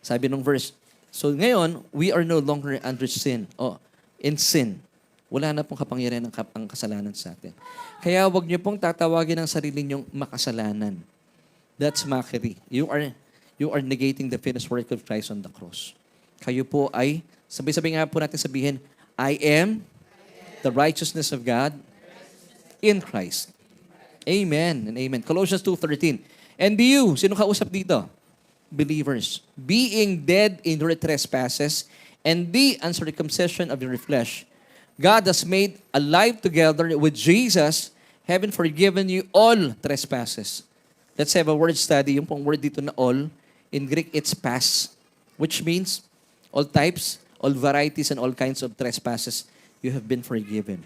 Sabi nung verse, so ngayon, we are no longer under sin. In sin. Wala na pong kapangyarihan ng kasalanan sa atin. Kaya wag niyo pong tatawagin ang sarili niyong makasalanan. That's mockery. You are negating the finished work of Christ on the cross. Kayo po ay, sabay-sabay nga po natin sabihin, I am the righteousness of God in Christ. Amen and amen. Colossians 2:13. And you, sino kausap dito? Believers. Being dead in your trespasses and the uncircumcision of your flesh, God has made alive together with Jesus, having forgiven you all trespasses. Let's have a word study. Yung pong word dito na all, in Greek, it's pas, which means all types, all varieties, and all kinds of trespasses, you have been forgiven.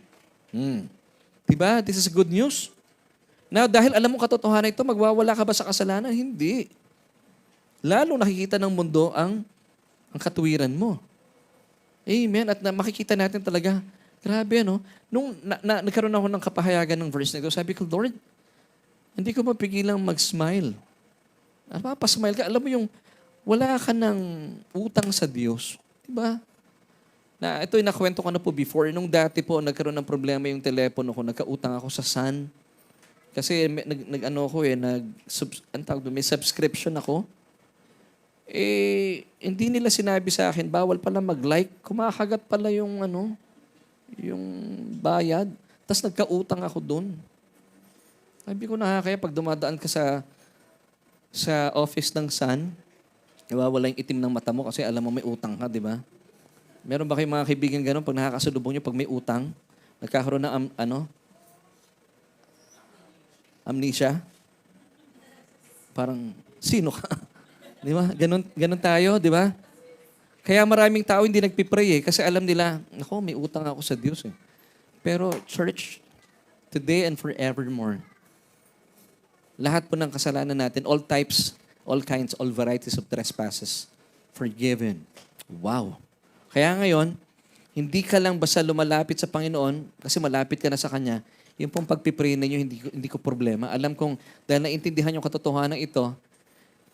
Diba? This is good news. Now, dahil alam mo katotohanan ito, magwawala ka ba sa kasalanan? Hindi. Lalo nakikita ng mundo ang katuwiran mo. Amen. At makikita natin talaga, grabe, no? Nung nagkaroon ako ng kapahayagan ng verse na ito, sabi ko, Lord, hindi ko mapigilang mag-smile. Napapasmile ka. Alam mo yung wala ka ng utang sa Diyos. Diba? Na ito yung nakwento ko na po before. Nung dati po, nagkaroon ng problema yung telepono ko. Nagkautang ako sa Sun. Kasi may subscription ako. Hindi nila sinabi sa akin, bawal pala mag-like. Kumakagat pala yung bayad. Tapos nagkautang ako dun. Sabi ko kaya pag dumadaan ka sa office ng Sun, nawawala yung itim ng mata mo kasi alam mo may utang ka, di ba? Meron ba kayong mga kaibigan ganun pag nakakasalubong nyo pag may utang? Nagkakaroon ng amnesia? Parang, sino ka? Di ba? Ganun tayo, di ba? Kaya maraming tao hindi nagpipray kasi alam nila, may utang ako sa Diyos eh. Pero church, today and forevermore, lahat po ng kasalanan natin, all types, all kinds, all varieties of trespasses, forgiven. Wow. Kaya ngayon, hindi ka lang basta lumalapit sa Panginoon kasi malapit ka na sa Kanya. Yung pong pagpipray ninyo, hindi ko problema. Alam kong dahil naintindihan yung katotohanan ito,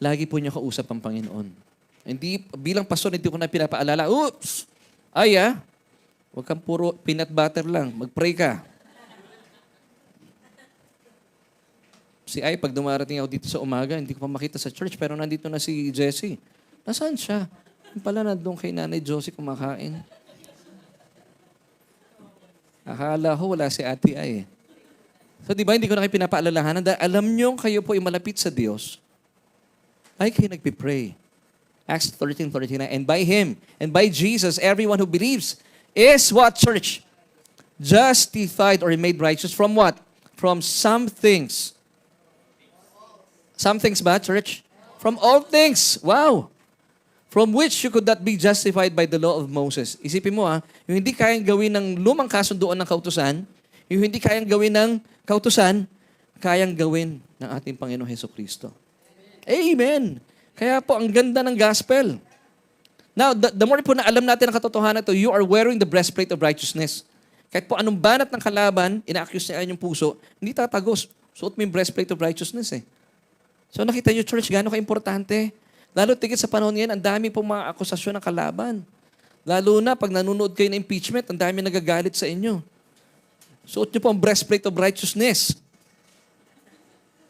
lagi po niyo kausap ang Panginoon. Hindi, bilang pastor, hindi ko na pinapaalala, oops! Huwag kang puro peanut butter lang. Mag-pray ka. Si Ay, pag dumarating ako dito sa umaga, hindi ko pa makita sa church, pero nandito na si Jessie. Nasaan siya? Yung pala nandun kay Nanay Josie kumakain. Akala ko wala si Ate Ay. So di ba, hindi ko na kayo pinapaalalahanan dahil alam nyo kayo po ay malapit sa Diyos. Ay kayo nagpipray. Acts 13:39. And by Him, and by Jesus, everyone who believes is what, church? Justified or made righteous from what? From some things. Some things ba, church? From all things. Wow. From which you could not be justified by the law of Moses. Isipin mo yung hindi kayang gawin ng lumang kasunduan ng kautusan, yung hindi kayang gawin ng kautusan, kayang gawin ng ating Panginoong Hesukristo. Amen. Kaya po, ang ganda ng gospel. Now, the more po na alam natin ang katotohanan ito, you are wearing the breastplate of righteousness. Kahit po anong banat ng kalaban, ina-accuse niya yung puso, hindi tatagos. Suot mo yung breastplate of righteousness eh. So nakita niyo, church, gaano ka-importante. Lalo tigit sa panahon ngayon, ang dami pong mga akusasyon ng kalaban. Lalo na pag nanonood kayo ng impeachment, ang dami nagagalit sa inyo. Suot niyo po ang breastplate of righteousness.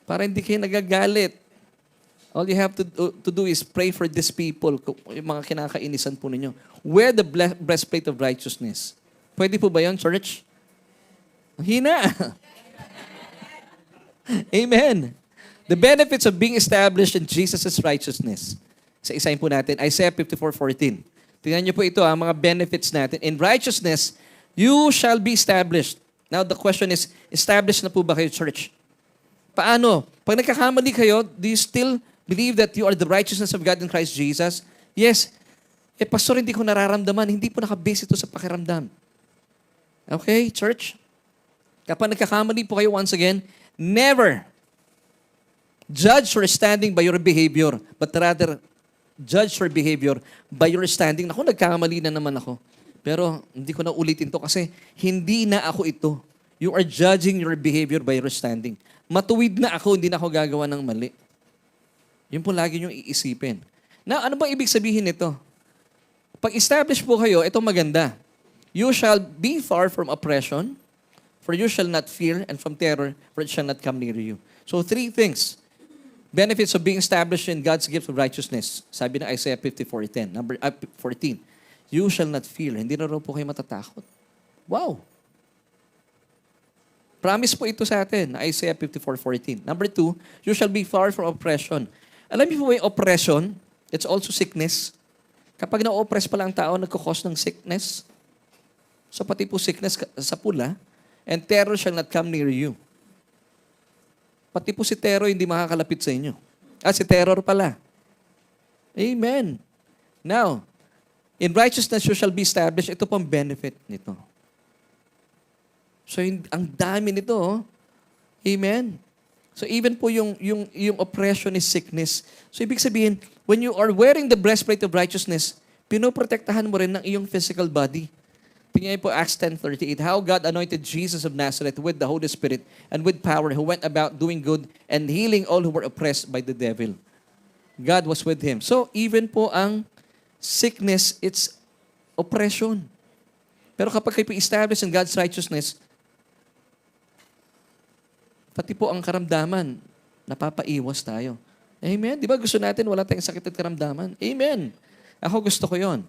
Para hindi kayo nagagalit. All you have to do is pray for these people, yung mga kinakainisan po ninyo. Wear the breastplate of righteousness. Pwede po ba yun, church? Hina. Amen. The benefits of being established in Jesus' righteousness. Isa-isahin po natin, Isaiah 54:14. Tingnan niyo po ito, mga benefits natin. In righteousness, you shall be established. Now, the question is, established na po ba kayo, church? Paano? Pag nagkakamali kayo, do you still believe that you are the righteousness of God in Christ Jesus? Yes. Pastor, hindi ko nararamdaman. Hindi po nakabase ito sa pakiramdam. Okay, church? Kapag nagkakamali po kayo, once again, never judge your standing by your behavior, but rather judge your behavior by your standing. Naku, nagkakamali na naman ako. Pero hindi ko na ulitin to kasi hindi na ako ito. You are judging your behavior by your standing. Matuwid na ako, hindi na ako gagawa ng mali. Yun po lagi niyong iisipin. Now, ano ba ibig sabihin nito? Pag establish po kayo, ito maganda. You shall be far from oppression, for you shall not fear, and from terror, for it shall not come near you. So, 3 things. Benefits of being established in God's gift of righteousness. Sabi ng Isaiah 54:10, 14. You shall not fear. Hindi na raw po kayo matatakot. Wow. Promise po ito sa atin, Isaiah 54:14. Number 2, you shall be far from oppression. Alam niyo po yung oppression, it's also sickness. Kapag na-oppress pala ang tao, nagkakos ng sickness. So pati po sickness sa pula, and terror shall not come near you. Pati po si terror hindi makakalapit sa inyo. Si terror pala. Amen. Now, in righteousness you shall be established. Ito pong benefit nito. So, ang dami nito. Amen. So even po yung oppression is sickness. So ibig sabihin, when you are wearing the breastplate of righteousness, pinoprotektahan mo rin ng iyong physical body. Tingnan niyo po Acts 10:38, how God anointed Jesus of Nazareth with the Holy Spirit and with power, who went about doing good and healing all who were oppressed by the devil. God was with him. So even po ang sickness, it's oppression. Pero kapag kayo po established in God's righteousness, pati po ang karamdaman, napapaiwas tayo. Amen? Di ba gusto natin wala tayong sakit at karamdaman? Amen. Ako gusto ko yon.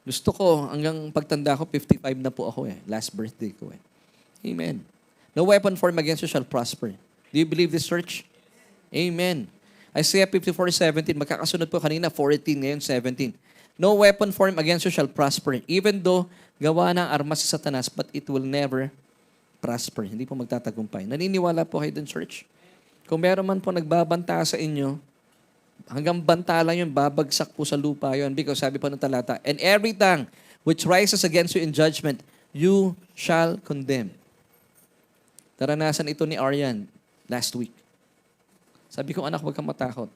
Gusto ko, hanggang pagtanda ko, 55 na po ako eh. Last birthday ko eh. Amen. No weapon formed against you shall prosper. Do you believe this, church? Amen. Isaiah 54:17, magkakasunod po kanina, 14, ngayon 17. No weapon formed against you shall prosper. Even though gawa ng armas sa Satanas, but it will never prosper. Hindi po magtatagumpay. Naniniwala po kayo dun, church? Kung meron man po nagbabanta sa inyo, hanggang banta lang yun, babagsak po sa lupa yun. Because sabi po ng talata, and every tongue which rises against you in judgment, you shall condemn. Naranasan ito ni Aryan last week. Sabi ko, anak, huwag kang matakot.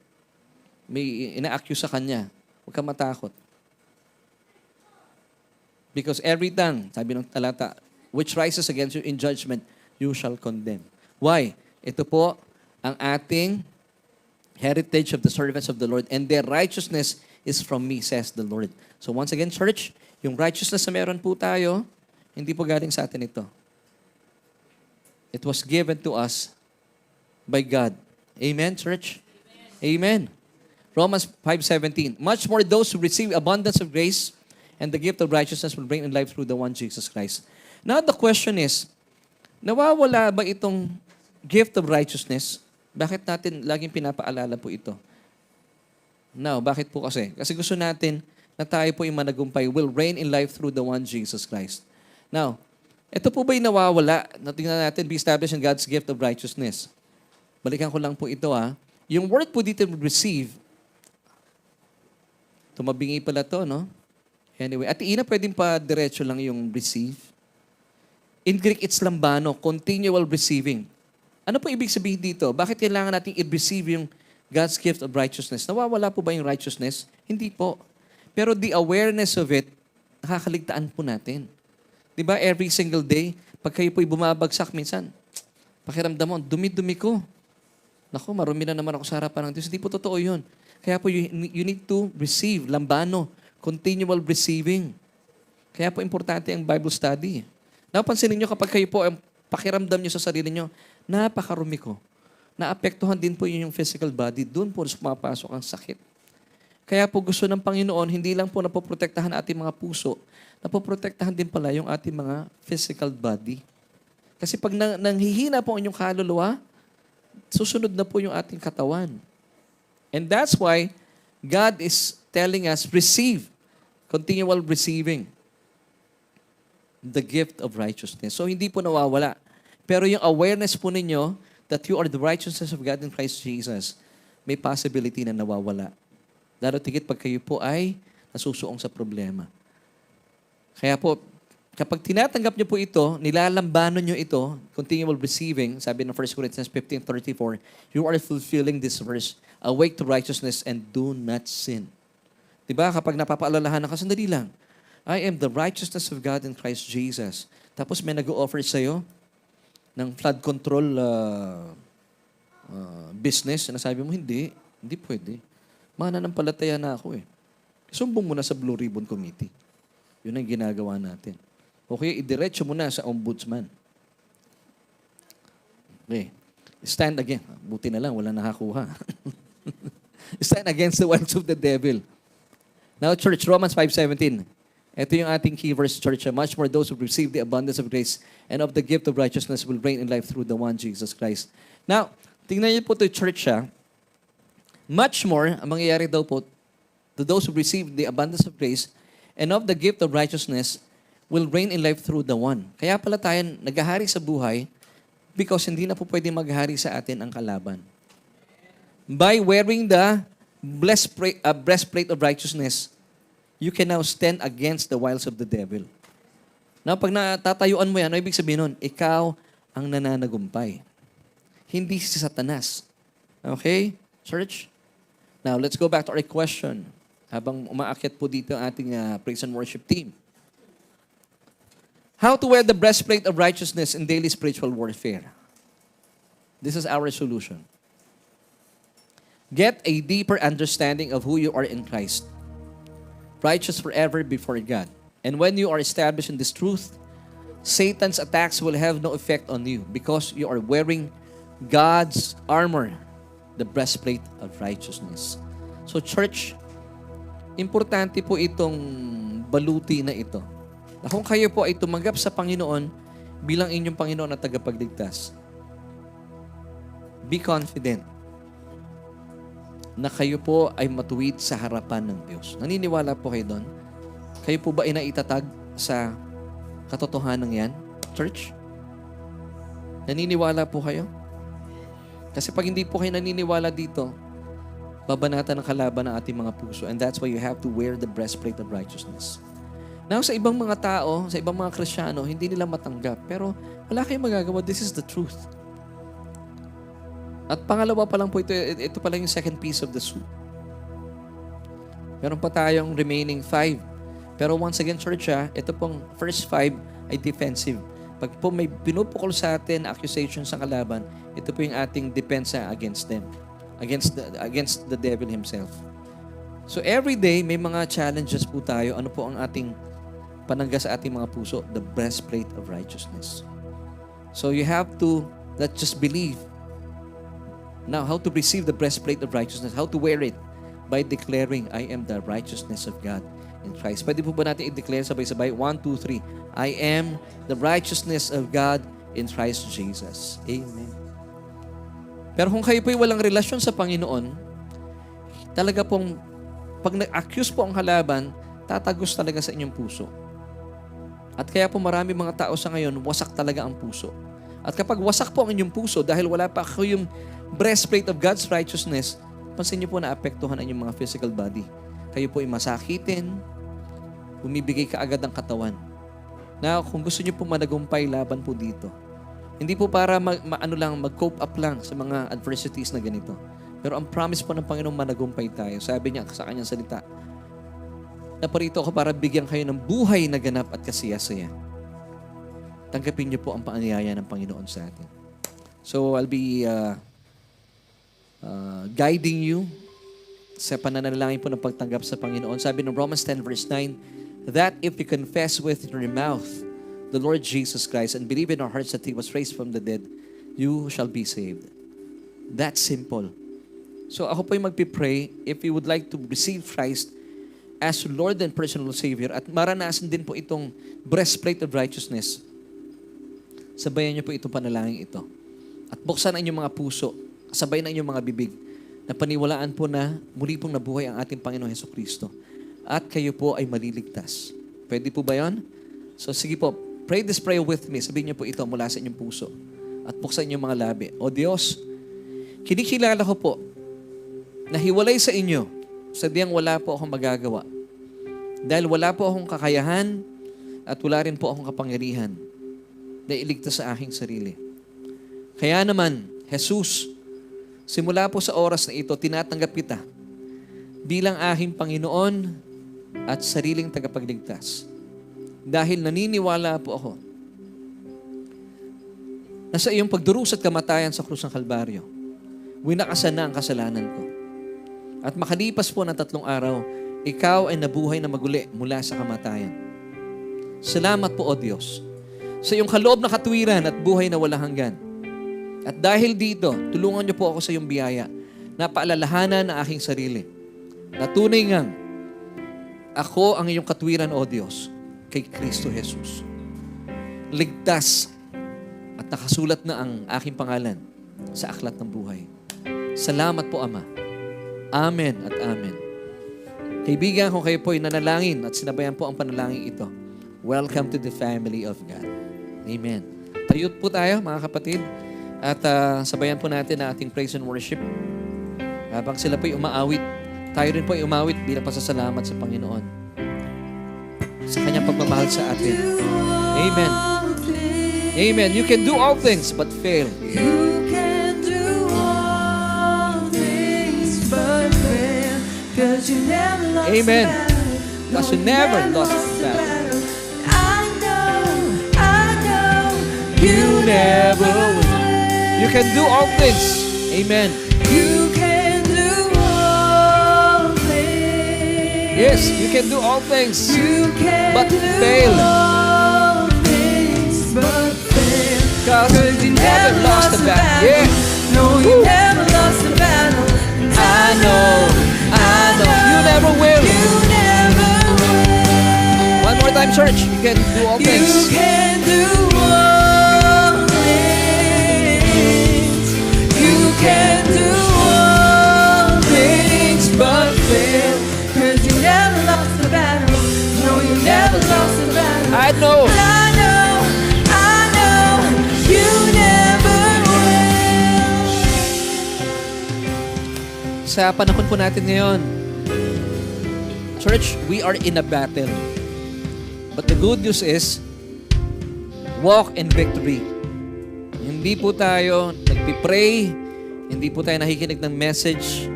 May ina-accuse sa kanya. Huwag kang matakot. Because every tongue, sabi ng talata, which rises against you in judgment, you shall condemn. Why? Ito po ang ating heritage of the servants of the Lord, and their righteousness is from me, says the Lord. So once again, church, yung righteousness na meron po tayo, hindi po galing sa atin ito. It was given to us by God. Amen, church? Amen. Romans 5:17, much more those who receive abundance of grace and the gift of righteousness will reign in life through the one Jesus Christ. Now the question is, nawawala ba itong gift of righteousness? Bakit natin laging pinapaalala po ito? Now, bakit po kasi? Kasi gusto natin na tayo po yung managumpay will reign in life through the one Jesus Christ. Now, ito po ba yung nawawala? Tingnan natin, be established in God's gift of righteousness. Balikan ko lang po ito Yung word po dito receive, tumabingi pala to, no? Anyway, at ina pwedeng pa diretso lang yung receive. In Greek, it's lambano, continual receiving. Ano po ibig sabihin dito? Bakit kailangan natin i-receive yung God's gift of righteousness? Nawawala po ba yung righteousness? Hindi po. Pero the awareness of it, nakakaligtaan po natin. Di ba? Every single day, pag kayo po'y bumabagsak minsan, pakiramdam mo, dumi-dumi ko. Naku, marumi na naman ako sa harapan ng Diyos. Hindi po totoo yun. Kaya po, you need to receive, lambano, continual receiving. Kaya po importante ang Bible study. Napansin niyo kapag kayo po, pakiramdam niyo sa sarili niyo, napakarumi ko. Naapektuhan din po yun yung physical body. Doon po pumapasok ang sakit. Kaya po gusto ng Panginoon, hindi lang po napoprotektahan ating mga puso, napoprotektahan din pala yung ating mga physical body. Kasi pag nanghihina po ang inyong kaluluwa, susunod na po yung ating katawan. And that's why God is telling us, receive, continual receiving the gift of righteousness. So hindi po nawawala. Pero yung awareness po ninyo that you are the righteousness of God in Christ Jesus, may possibility na nawawala. Lalo tigit pag kayo po ay nasusuong sa problema. Kaya po, kapag tinatanggap nyo po ito, nilalambano nyo ito, continual receiving, sabi ng 1 Corinthians 15:34, you are fulfilling this verse, awake to righteousness and do not sin. Diba? Kapag napapaalalahan ka, sandali lang, I am the righteousness of God in Christ Jesus. Tapos may nag-o-offer sa'yo ng flood control business, na sabi mo, hindi pwede. Mananampalataya na ako eh. Sumbong mo na sa Blue Ribbon Committee. Yun ang ginagawa natin. Okay, idiretso mo na sa ombudsman. Okay. Stand again. Buti na lang, wala nakakuha. Stand against the wiles of the devil. Now, church, Romans 5:17. Ito yung ating key verse, church. Much more those who receive the abundance of grace and of the gift of righteousness will reign in life through the one Jesus Christ. Now, tingnan niyo po ito, church, much more, ang mangyayari daw po, to those who receive the abundance of grace and of the gift of righteousness will reign in life through the one. Kaya pala tayo naghahari sa buhay because hindi na po pwede maghari sa atin ang kalaban. By wearing the breastplate of righteousness, you can now stand against the wiles of the devil. Now, pag natatayuan mo yan, ano ibig sabihin nun? Ikaw ang nananagumpay. hindi si Satanas. Okay? Church? Now, let's go back to our question. Habang umaakyat po dito ang ating praise and worship team. How to wear the breastplate of righteousness in daily spiritual warfare. This is our solution. Get a deeper understanding of who you are in Christ. Righteous forever before God. And when you are established in this truth, Satan's attacks will have no effect on you because you are wearing God's armor, the breastplate of righteousness. So church, importante po itong baluti na ito. Na kung kayo po ay tumanggap sa Panginoon bilang inyong Panginoon at tagapagligtas, be confident na kayo po ay matuwid sa harapan ng Diyos. Naniniwala po kayo doon? Kayo po ba ay naitatag sa katotohanan yan, church? Naniniwala po kayo? Kasi pag hindi po kayo naniniwala dito, babanatan ng kalaban ng ating mga puso. And that's why you have to wear the breastplate of righteousness. Now, sa ibang mga tao, sa ibang mga Kristiyano, hindi nila matanggap. Pero wala kayong magagawa. This is the truth. At pangalawa pa lang po ito pa lang yung second piece of the suit. Meron pa tayong remaining 5. Pero once again, church, ito pong first 5 ay defensive. Pag po may pinupukol sa atin accusation sa kalaban, ito po yung ating depensa against them. Against the devil himself. So every day, may mga challenges po tayo. Ano po ang ating panangga sa ating mga puso? The breastplate of righteousness. So you have to not just believe. Now, how to receive the breastplate of righteousness? How to wear it? By declaring, I am the righteousness of God in Christ. Pwede po ba natin i-declare sabay-sabay? 1, 2, 3. I am the righteousness of God in Christ Jesus. Amen. Pero kung kayo po'y walang relasyon sa Panginoon, talaga pong, pag nag-accuse po ang kalaban, tatagos talaga sa inyong puso. At kaya po marami mga tao sa ngayon, wasak talaga ang puso. At kapag wasak po ang inyong puso, dahil wala pa kayong breastplate of God's righteousness, pansin niyo po na apektuhan ang inyong mga physical body. Kayo po ay masakitin, bumibigay kaagad ang katawan. Now, kung gusto niyo po managumpay laban po dito, hindi po para mag-cope up lang sa mga adversities na ganito. Pero ang promise po ng Panginoon, managumpay tayo. Sabi niya sa kanyang salita, naparito ako para bigyan kayo ng buhay na ganap at kasiyasaya. Tanggapin niyo po ang paanyaya ng Panginoon sa atin. So, I'll be guiding you sa pananalangin po ng pagtanggap sa Panginoon. Sabi ng Romans 10 verse 9, that if you confess with your mouth the Lord Jesus Christ and believe in our hearts that He was raised from the dead, you shall be saved. That's simple. So ako po yung magpipray if you would like to receive Christ as Lord and personal Savior at maranasan din po itong breastplate of righteousness. Sabayan niyo po itong panalangin ito. At buksan ang inyong mga puso, sabay na inyong mga bibig, na paniwalaan po na muli pong nabuhay ang ating Panginoong Hesukristo. At kayo po ay maliligtas. Pwede po ba yan? So sige po, pray this prayer with me. Sabihin niyo po ito mula sa inyong puso. At buksan inyong mga labi. O Diyos, kinikilala ko po na hiwalay sa inyo, sadyang wala po akong magagawa. Dahil wala po akong kakayahan at wala rin po akong kapangyarihan na iligtas sa aking sarili. Kaya naman, Jesus, simula po sa oras na ito, tinatanggap kita bilang aking Panginoon at sariling tagapagligtas. Dahil naniniwala po ako na sa iyong pagdurusa at kamatayan sa krus ng Kalbaryo, winakasan na ang kasalanan ko. At makalipas po ng 3 araw, ikaw ay nabuhay na maguli mula sa kamatayan. Salamat po, O Diyos, sa iyong kaloob na katwiran at buhay na walang hanggan. At dahil dito, tulungan niyo po ako sa iyong biyaya na paalalahanan ang aking sarili. Na tunay ngang ako ang iyong katwiran, O Diyos, kay Kristo Jesus. Ligtas at nakasulat na ang aking pangalan sa aklat ng buhay. Salamat po, Ama. Amen at amen. Kaibigan, kung kayo po ay nanalangin at sinabayan po ang panalangin ito, welcome to the family of God. Amen. Tayot po tayo, mga kapatid, at sabayan po natin na ating praise and worship. Habang sila po ay umaawit, tayo rin po ay umawit bilang pasasalamat sa Panginoon sa kanyang pagmamahal sa atin. Amen. Amen. You can do all things but fail. You can do 'cause you never lost Amen. the battle. Because you never lost the battle. I know, you never never You can do all things. Amen. You can do all things. Yes, you can do all things. You can But do fail. all things, but fail. Because you never lost the battle. Yeah. No, you never lost the battle. And I know. You never will. You never will. One more time, church. You can do all You things. can do all things. You can do all things, but fail. 'Cause you never lost the battle. No, you never lost the battle. I know. I know, you never will. Sa panahon po natin ngayon, church, we are in a battle. But the good news is, walk in victory. Hindi po tayo nagpipray, hindi po tayo nakikinig ng message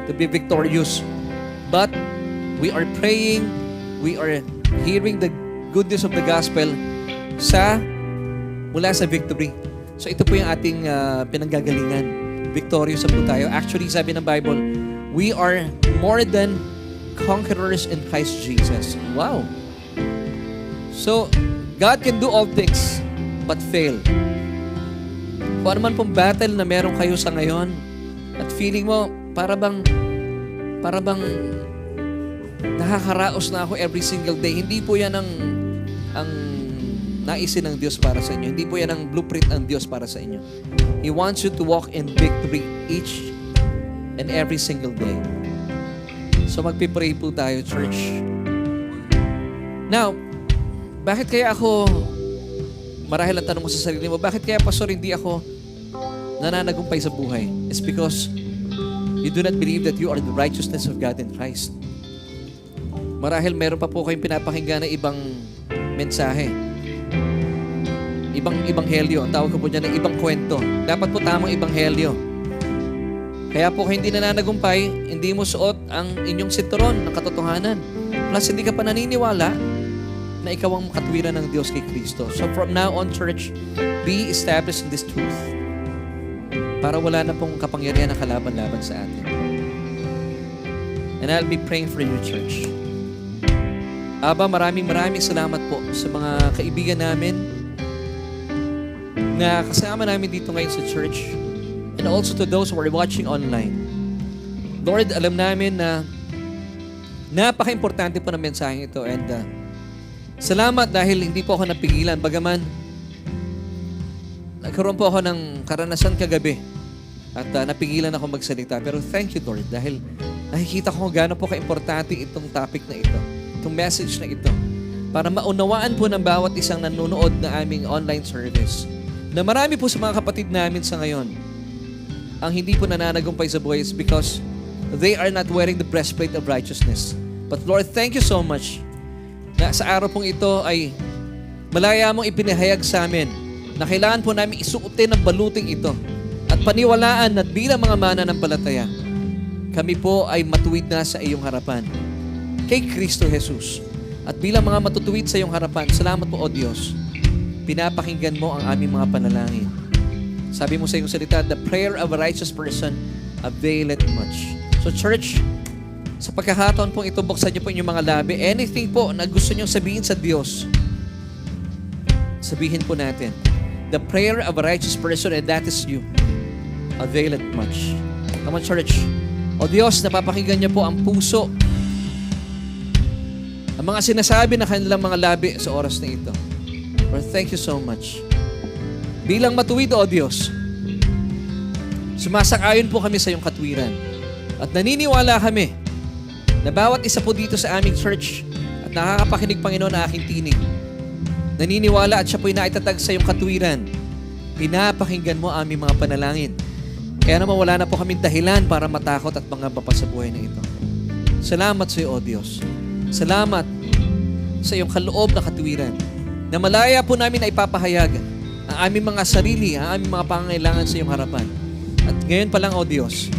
to be victorious. But we are praying, we are hearing the good news of the gospel mula sa victory. So ito po yung ating pinanggagalingan. Victorious na po tayo. Actually, sabi ng Bible, we are more than conquerors in Christ Jesus. Wow! So, God can do all things but fail. Kung ano man pong battle na meron kayo sa ngayon at feeling mo, para bang nakakaraos na ako every single day. Hindi po yan ang naisin ng Diyos para sa inyo. Hindi po yan ang blueprint ng Diyos para sa inyo. He wants you to walk in victory each and every single day. So magpipray po tayo, church. Now, bakit kaya ako, marahil ang tanong mo sa sarili mo, bakit kaya, Pastor, hindi ako nananagumpay sa buhay? It's because you do not believe that you are the righteousness of God in Christ. Marahil meron pa po kayong pinapakinggan na ibang mensahe. Ibang ibanghelyo. Ang tawag ko po dyan na ibang kwento. Dapat po tamang ibanghelyo. Kaya po kung hindi nananagumpay, hindi mo suot ang inyong sinturon ng katotohanan. Plus, hindi ka pa naniniwala na ikaw ang katwiran ng Diyos kay Kristo. So from now on, church, be established in this truth. Para wala na pong kapangyarihan na kalaban-laban sa atin. And I'll be praying for you, church. Aba, maraming salamat po sa mga kaibigan namin na kasama namin dito ngayon sa church, and also to those who are watching online. Lord, alam namin na napaka-importante po ng mensaheng ito, and salamat dahil hindi po ako napigilan. Bagaman, nagkaroon po ako ng karanasan kagabi at napigilan ako magsalita. Pero thank you, Lord, dahil nakikita ko kung gaano po ka-importante itong topic na ito, itong message na ito, para maunawaan po ng bawat isang nanonood na aming online service na marami po sa mga kapatid namin sa ngayon ang hindi po nananagumpay sa buhay is because they are not wearing the breastplate of righteousness. But Lord, thank you so much na sa araw pong ito ay malaya mong ipinahayag sa amin na kailangan po namin isuotin ang baluting ito at paniwalaan na bilang mga mananampalataya, kami po ay matuwid na sa iyong harapan kay Kristo Jesus. At bilang mga matutuwid sa iyong harapan, salamat po, O Diyos, pinapakinggan mo ang aming mga panalangin. Sabi mo sa iyong salita, the prayer of a righteous person availeth much. So church, sa pagkakataon pong ito, buksan niyo po inyong mga labi. Anything po na gusto niyong sabihin sa Diyos, sabihin po natin. The prayer of a righteous person, and that is you, availeth much. Come on, church. O Diyos, napapakinggan niyo po ang puso, ang mga sinasabi na kanilang mga labi sa oras na ito. Lord, thank you so much. Bilang matuwid, O Diyos, sumasang-ayon po kami sa iyong katwiran. At naniniwala kami na bawat isa po dito sa aming church at nakakapakinig, Panginoon, na aking tinig, naniniwala at siya po'y naitatag sa iyong katwiran. Pinapakinggan mo aming mga panalangin. Kaya naman wala na po kaming dahilan para matakot at mangamba pa sa buhay na ito. Salamat sa iyo, O Diyos. Salamat sa iyong kaloob na katwiran na malaya po namin na ipapahayag ang aming mga sarili, ang aming mga pangangailangan sa iyong harapan. At ngayon pa lang, O Diyos,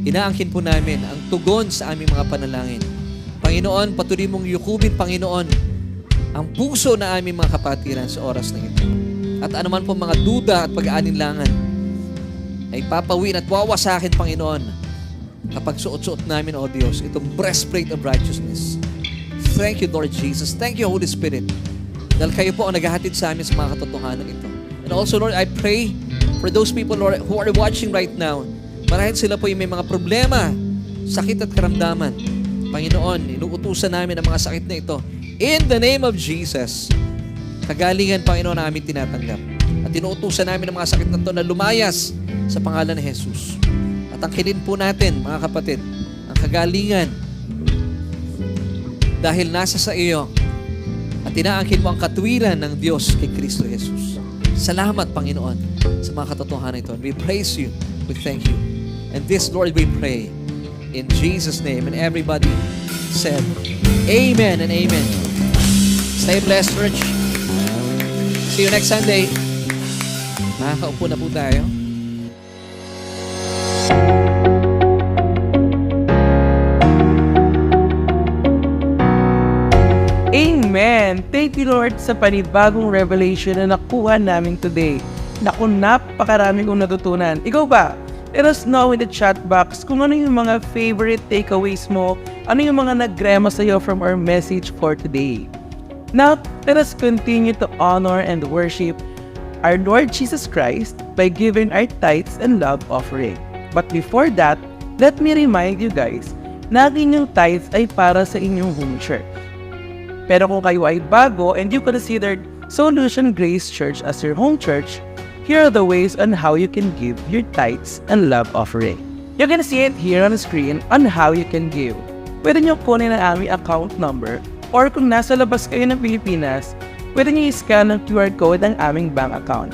inaangkin po namin ang tugon sa aming mga panalangin. Panginoon, patuloy mong yukubin, Panginoon, ang puso na aming mga kapatiran sa oras na ito. At anuman po mga duda at pag-aalinlangan ay papawin at wawasakin, Panginoon, kapag suot-suot namin, O Diyos, itong breastplate of righteousness. Thank you, Lord Jesus. Thank you, Holy Spirit. Dahil kayo po ang naghahatid sa amin sa mga katotohanan ito. And also, Lord, I pray for those people, Lord, who are watching right now. Marahil sila po yung may mga problema, sakit at karamdaman. Panginoon, inuutusan namin ang mga sakit na ito. In the name of Jesus, kagalingan, Panginoon, na aming tinatanggap. At inuutusan namin ang mga sakit na ito na lumayas sa pangalan ni Jesus. At angkinin po natin, mga kapatid, ang kagalingan dahil nasa sa iyo at inaangkin mo ang katwiran ng Diyos kay Kristo Jesus. Salamat, Panginoon, sa mga katotohanan ito. And we praise you. We thank you. And this, Lord, we pray in Jesus' name. And everybody said, Amen and Amen. Stay blessed, church. See you next Sunday. Makakaupo na po tayo. Amen! Thank you, Lord, sa panibagong revelation na nakuha namin today. Naku, napakarami kong natutunan. Ikaw ba? Let us know in the chat box kung ano yung mga favorite takeaways mo, ano yung mga nagrema sa'yo from our message for today. Now, let us continue to honor and worship our Lord Jesus Christ by giving our tithes and love offering. But before that, let me remind you guys na ang inyong tithes ay para sa inyong home church. Pero kung kayo ay bago and you considered Solution Grace Church as your home church, here are the ways on how you can give your tithes and love offering. You're gonna see it here on the screen on how you can give. Pwede nyo kunin ang aming account number or kung nasa labas kayo ng Pilipinas, pwede nyo i-scan ang QR code ng aming bank account.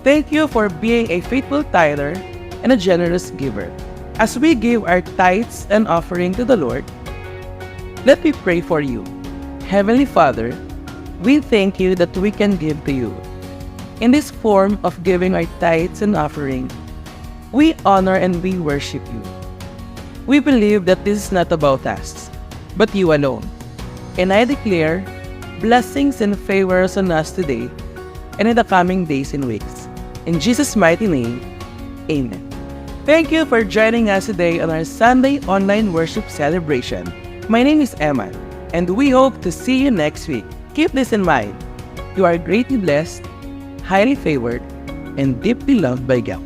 Thank you for being a faithful tither and a generous giver. As we give our tithes and offering to the Lord, let me pray for you. Heavenly Father, we thank you that we can give to you. In this form of giving our tithes and offering, we honor and we worship you. We believe that this is not about us, but you alone. And I declare blessings and favors on us today and in the coming days and weeks. In Jesus' mighty name, Amen. Thank you for joining us today on our Sunday online worship celebration. My name is Emma, and we hope to see you next week. Keep this in mind. You are greatly blessed, highly favored, and deeply loved by God.